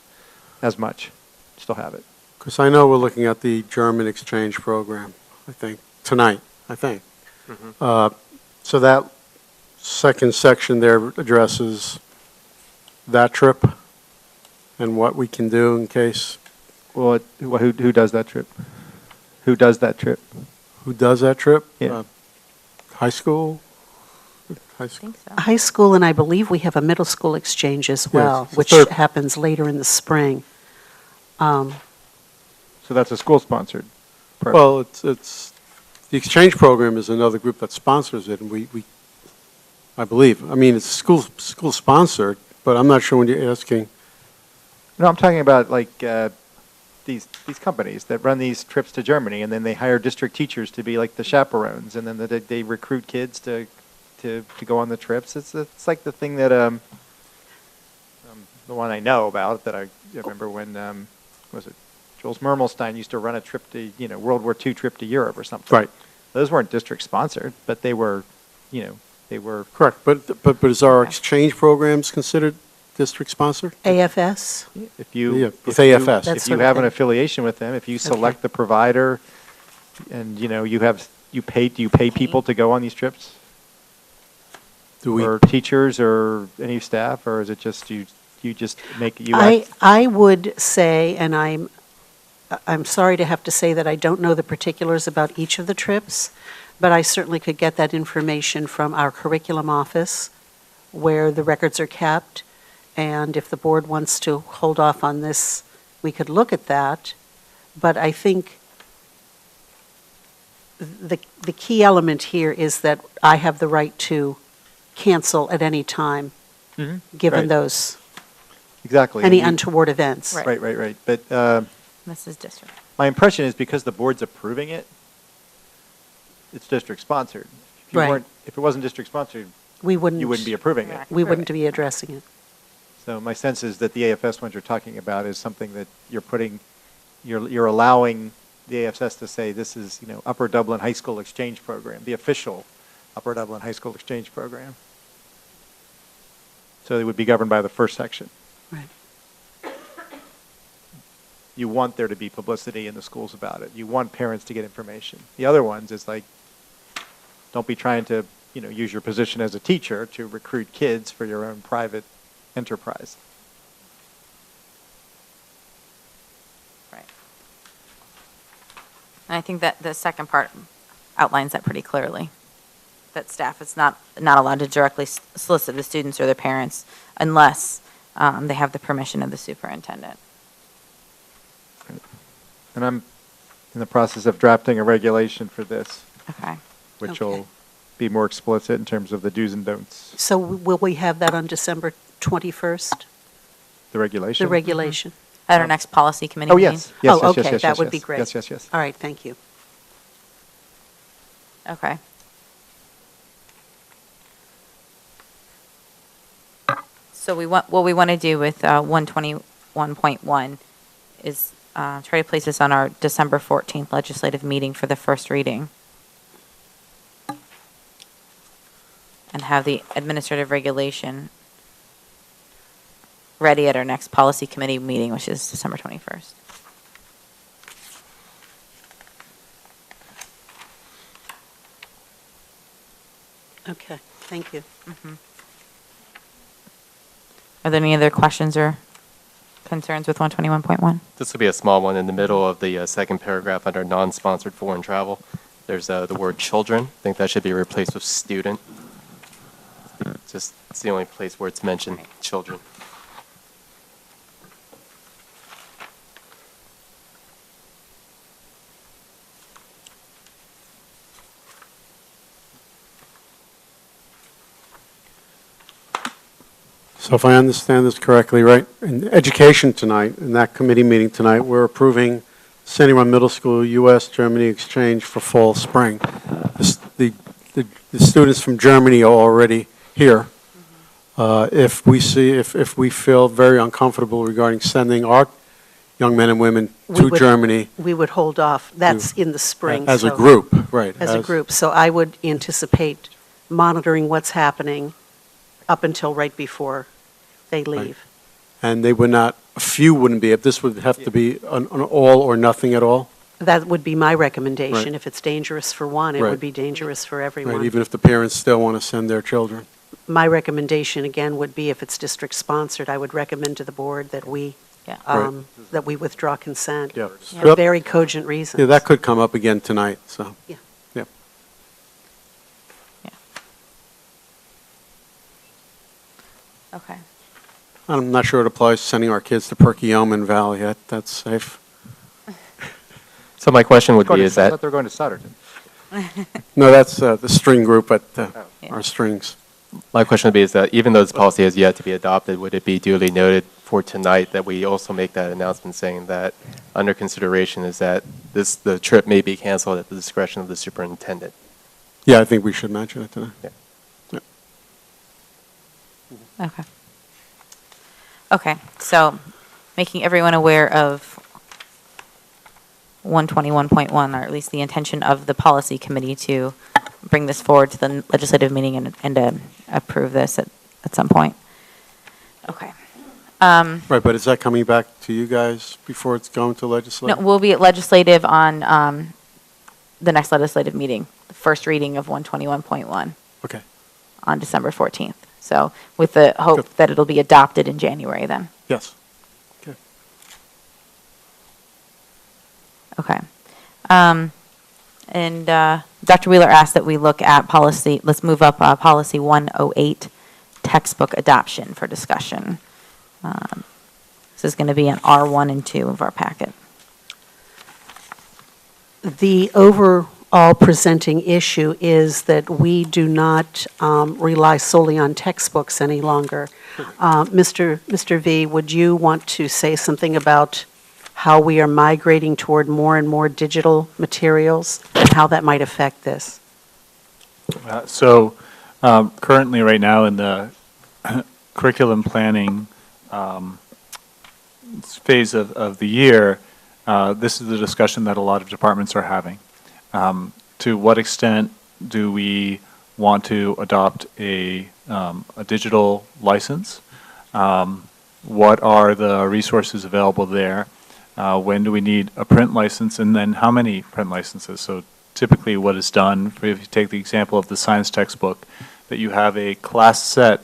as much. Still have it. Because I know we're looking at the German exchange program, I think, tonight, I think. So that second section there addresses that trip and what we can do in case. Well, who does that trip? Who does that trip? Who does that trip? Yeah. High school? High I school? think so. High school, and I believe we have a middle school exchange as well, so which third- happens later in the spring. So that's a school-sponsored program. Well, it's, the exchange program is another group that sponsors it, and we I believe, I mean, it's school-sponsored, but I'm not sure when you're asking. No, I'm talking about like these companies that run these trips to Germany, and then they hire district teachers to be like the chaperones, and then they recruit kids to go on the trips. It's like the thing that the one I know about that I remember when was it Jules Mermelstein used to run a trip to World War II trip to Europe or something. Right. Those weren't district sponsored, but they were they were. Correct, but is our exchange programs considered district-sponsored? AFS? If you Yeah, with if you- AFS. That if sort you of have an thing. affiliation with them, if you select Okay. the provider, and you pay people to go on these trips, Do we? or teachers or any staff, or is it just you just make you act? I would say, and I'm sorry to have to say that I don't know the particulars about each of the trips, but I certainly could get that information from our curriculum office, where the records are kept, and if the board wants to hold off on this, we could look at that. But I think the key element here is that I have the right to cancel at any time, given Right. those, Exactly. any And you- untoward events. Right. Right. But This is district. my impression is because the board's approving it, it's district-sponsored. If you Right. weren't, if it wasn't district-sponsored, We wouldn't. you wouldn't be approving it. We wouldn't be addressing it. So my sense is that the AFS ones you're talking about is something that you're putting, you're allowing the AFS to say this is, Upper Dublin High School Exchange Program, the official Upper Dublin High School Exchange Program. So they would be governed by the first section. Right. You want there to be publicity in the schools about it. You want parents to get information. The other ones is like, don't be trying to, use your position as a teacher to recruit kids for your own private enterprise. Right. And I think that the second part outlines that pretty clearly, that staff is not allowed to directly solicit the students or their parents unless they have the permission of the superintendent. And I'm in the process of drafting a regulation for this, Okay. which Okay. will be more explicit in terms of the do's and don'ts. So will we have that on December 21st, The regulation? the regulation? At our next policy committee Oh, meeting? yes. Yes, Oh, yes, yes, okay, yes, that yes, would be yes. great. Yes. All right, thank you. Okay. So what we want to do with 121.1 is try to place this on our December 14th legislative meeting for the first reading. And have the administrative regulation ready at our next policy committee meeting, which is December 21st. Okay, thank you. Are there any other questions or concerns with 121.1? This will be a small one in the middle of the second paragraph under non-sponsored foreign travel. There's the word children. I think that should be replaced with student. It's the only place where it's mentioned, children. So if I understand this correctly, right, in education tonight, in that committee meeting tonight, we're approving Sandy Run Middle School U.S.-Germany exchange for fall, spring. The students from Germany are already here. If we feel very uncomfortable regarding sending our young men and women to Germany We would hold off. That's in the spring. as a so- group, right. As a group. So I would anticipate monitoring what's happening up until right before they leave. And they would not, a few wouldn't be, if this would have to be an all or nothing at all? That would be my recommendation. Right. If it's dangerous for one, it Right. would be dangerous for Right, everyone. even if the parents still want to send their children? My recommendation, again, would be if it's district-sponsored, I would recommend to the board that we, Yeah. that we withdraw consent. Yeah. For very cogent reasons. Yeah, that could come up again tonight, so. Yeah. Yeah. Okay. I'm not sure it applies to sending our kids to Perkiomen Valley. That's safe. So my question would I be, is thought that, they were going to Sutterton. No, that's the string group at Yeah. our strings. my question would be, is that even though this policy has yet to be adopted, would it be duly noted for tonight that we also make that announcement saying that under consideration is that the trip may be canceled at the discretion of the superintendent? Yeah, I think we should mention it tonight. Yeah. Okay. Okay, so making everyone aware of 121.1, or at least the intention of the policy committee to bring this forward to the legislative meeting and approve this at some point. Okay. Right, but is that coming back to you guys before it's going to No, legislature? we'll be at legislative on the next legislative meeting, the first reading of 121.1 Okay. on December 14th. So with the hope Good. that it'll be adopted in January then. Yes. Okay. Okay. And Dr. Wheeler asked that we look at policy, let's move up policy 108, textbook adoption for discussion. This is going to be in R1 and 2 of our packet. The all presenting issue is that we do not rely solely on textbooks any longer. Mr. V, would you want to say something about how we are migrating toward more and more digital materials and how that might affect this? Currently, right now, in the curriculum planning phase of the year, this is the discussion that a lot of departments are having. To what extent do we want to adopt a digital license? What are the resources available there? When do we need a print license, and then how many print licenses? So typically what is done, if you take the example of the science textbook, that you have a class set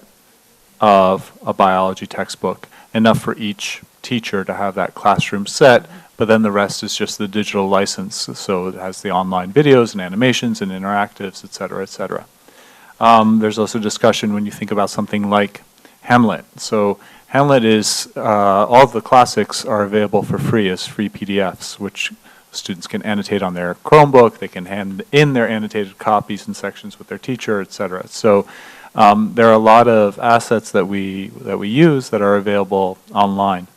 of a biology textbook, enough for each teacher to have that classroom set, but then the rest is just the digital license. So it has the online videos and animations and interactives, et cetera, et cetera. There's also discussion when you think about something like Hamlet. So Hamlet is, all of the classics are available for free as free PDFs, which students can annotate on their Chromebook. They can hand in their annotated copies and sections with their teacher, et cetera. So there are a lot of assets that we use that are available online.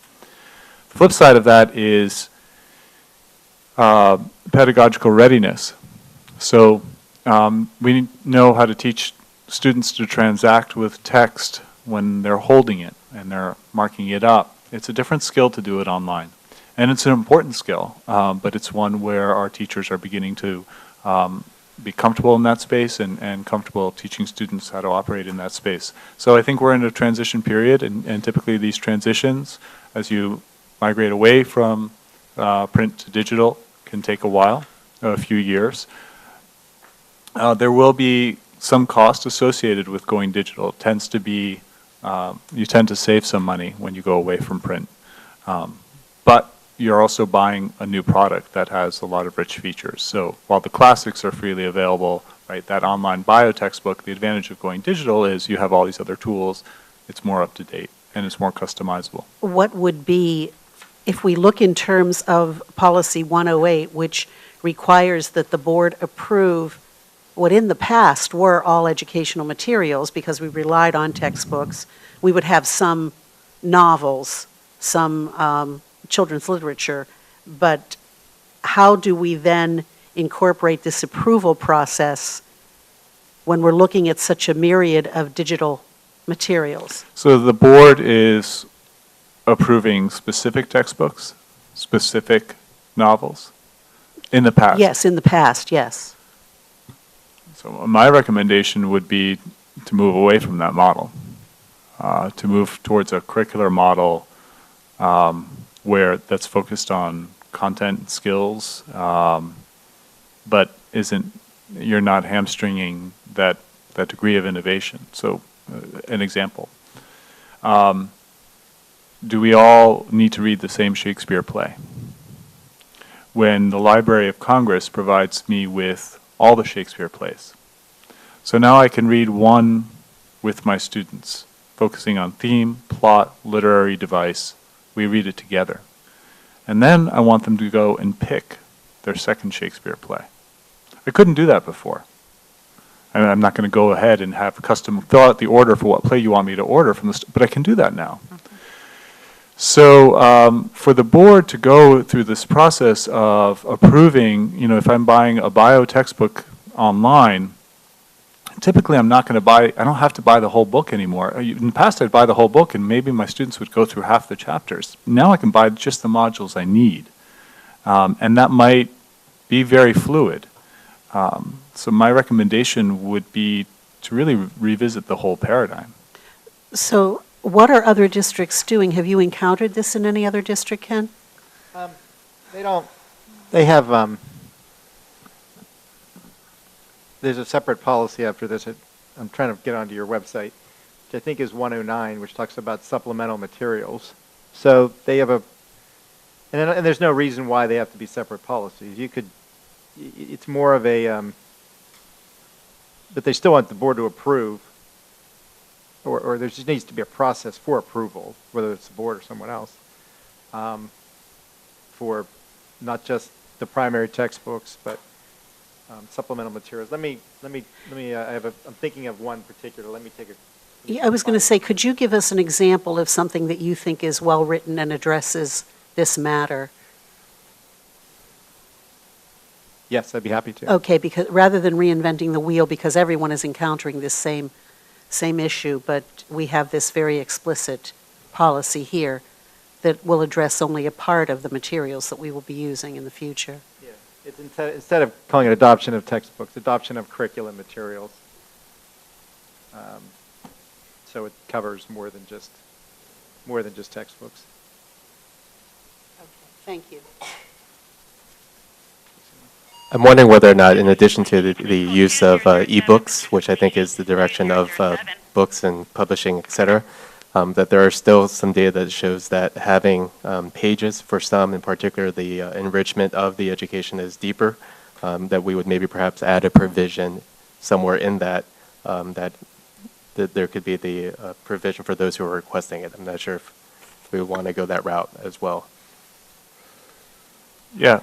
The flip side of that is pedagogical readiness. So we know how to teach students to transact with text when they're holding it and they're marking it up. It's a different skill to do it online. And it's an important skill, but it's one where our teachers are beginning to be comfortable in that space and comfortable teaching students how to operate in that space. So I think we're in a transition period, and typically these transitions, as you migrate away from print to digital, can take a while, a few years. There will be some cost associated with going digital. It tends to be, you tend to save some money when you go away from print. But you're also buying a new product that has a lot of rich features. So while the classics are freely available, right, that online bio textbook, the advantage of going digital is you have all these other tools, it's more up to date, and it's more customizable. What would be, if we look in terms of Policy 108, which requires that the board approve what in the past were all educational materials because we relied on textbooks, we would have some novels, some children's literature, but how do we then incorporate this approval process when we're looking at such a myriad of digital materials? So the board is approving specific textbooks, specific novels in the past? Yes, in the past, yes. So my recommendation would be to move away from that model, to move towards a curricular model where that's focused on content and skills, but you're not hamstringing that degree of innovation. So an example, do we all need to read the same Shakespeare play? When the Library of Congress provides me with all the Shakespeare plays. So now I can read one with my students, focusing on theme, plot, literary device. We read it together. And then I want them to go and pick their second Shakespeare play. I couldn't do that before. I'm not going to go ahead and have fill out the order for what play you want me to order from but I can do that now. So for the board to go through this process of approving, if I'm buying a bio textbook online, typically I'm not going to I don't have to buy the whole book anymore. In the past I'd buy the whole book and maybe my students would go through half the chapters. Now I can buy just the modules I need. And that might be very fluid. So my recommendation would be to really revisit the whole paradigm. So what are other districts doing? Have you encountered this in any other district, Ken? They have, there's a separate policy after this. I'm trying to get onto your website, which I think is 109, which talks about supplemental materials. So they have and there's no reason why they have to be separate policies. It's more of a, but they still want the board to approve, or there just needs to be a process for approval, whether it's the board or someone else, for not just the primary textbooks, but supplemental materials. I'm thinking of one particular. Let me take a. Yeah, I was going to say, could you give us an example of something that you think is well-written and addresses this matter? Yes, I'd be happy to. Okay, because, rather than reinventing the wheel, because everyone is encountering this same issue, but we have this very explicit policy here that will address only a part of the materials that we will be using in the future. Yeah. It's instead of calling it adoption of textbooks, adoption of curriculum materials. So it covers more than just textbooks. Okay, thank you. I'm wondering whether or not, in addition to the use of ebooks, which I think is the direction of books and publishing, et cetera, that there are still some data that shows that having pages for some, in particular the enrichment of the education is deeper, that we would maybe perhaps add a provision somewhere in that, that there could be the provision for those who are requesting it. I'm not sure if we want to go that route as well. Yeah,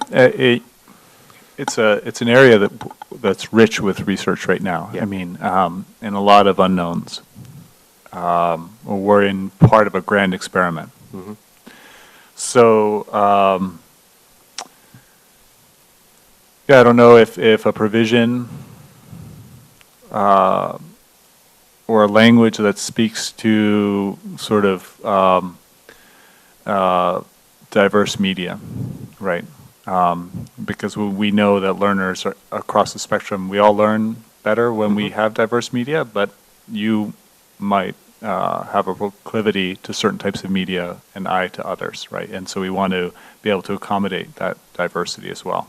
it's an area that's rich with research right now. Yeah. I mean, and a lot of unknowns. We're in part of a grand experiment. Mm-hmm. So, yeah, I don't know if a provision or a language that speaks to sort of diverse media, right? Because we know that learners are across the spectrum, we all learn better when we have diverse media, but you might have a proclivity to certain types of media and I to others, right? And so we want to be able to accommodate that diversity as well.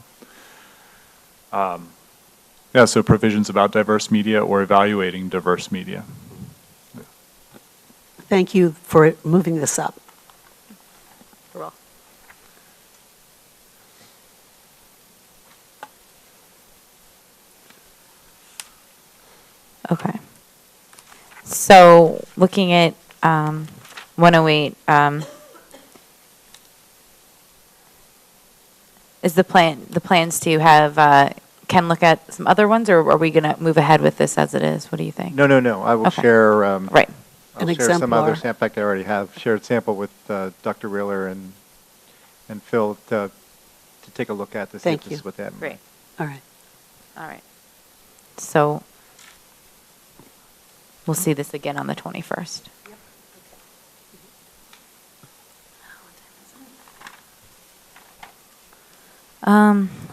Yeah, so provisions about diverse media or evaluating diverse media. Thank you for moving this up. You're welcome. Okay. So looking at 108, is the plans to have Ken look at some other ones, or are we going to move ahead with this as it is? What do you think? No. I will Okay. share. Right. I'll An share some other exemplar. sample. In fact, I already have shared sample with Dr. Reeler and Phil to take a look at to see Thank if this you. is what they have in Great. mind. All right. All right. So we'll see this again on the 21st.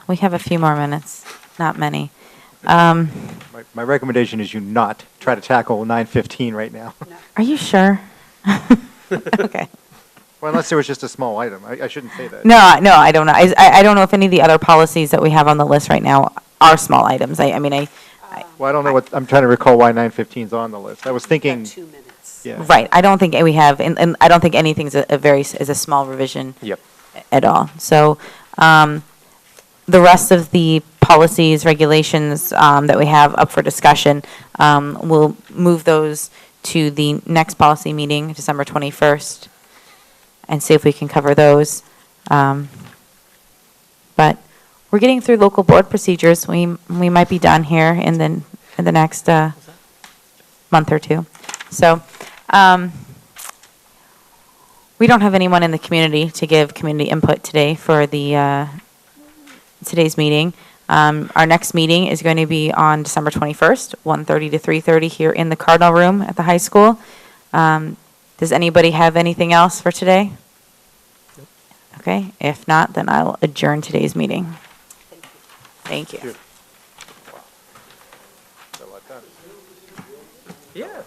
We have a few more minutes, not many. My recommendation is you not try to tackle 915 right now. Are you sure? Okay. Well, unless there was just a small item. I shouldn't say that. No, I don't know. I don't know if any of the other policies that we have on the list right now are small items. I mean, Well, I don't know what, I'm trying to recall why 915 is on the list. I was thinking, 2 minutes. yeah. right. I don't think we have, and I don't think anything's is a small revision Yep. at all. So, the rest of the policies, regulations that we have up for discussion, we'll move those to the next policy meeting, December 21st, and see if we can cover those. But we're getting through local board procedures. We might be done here in the next month or two. So we don't have anyone in the community to give community input today for the today's meeting. Our next meeting is going to be on December 21st, 1:30 to 3:30 here in the Cardinal Room at the high school. Does anybody have anything else for today? Okay, if not, then I will adjourn today's meeting. Thank you. Yeah.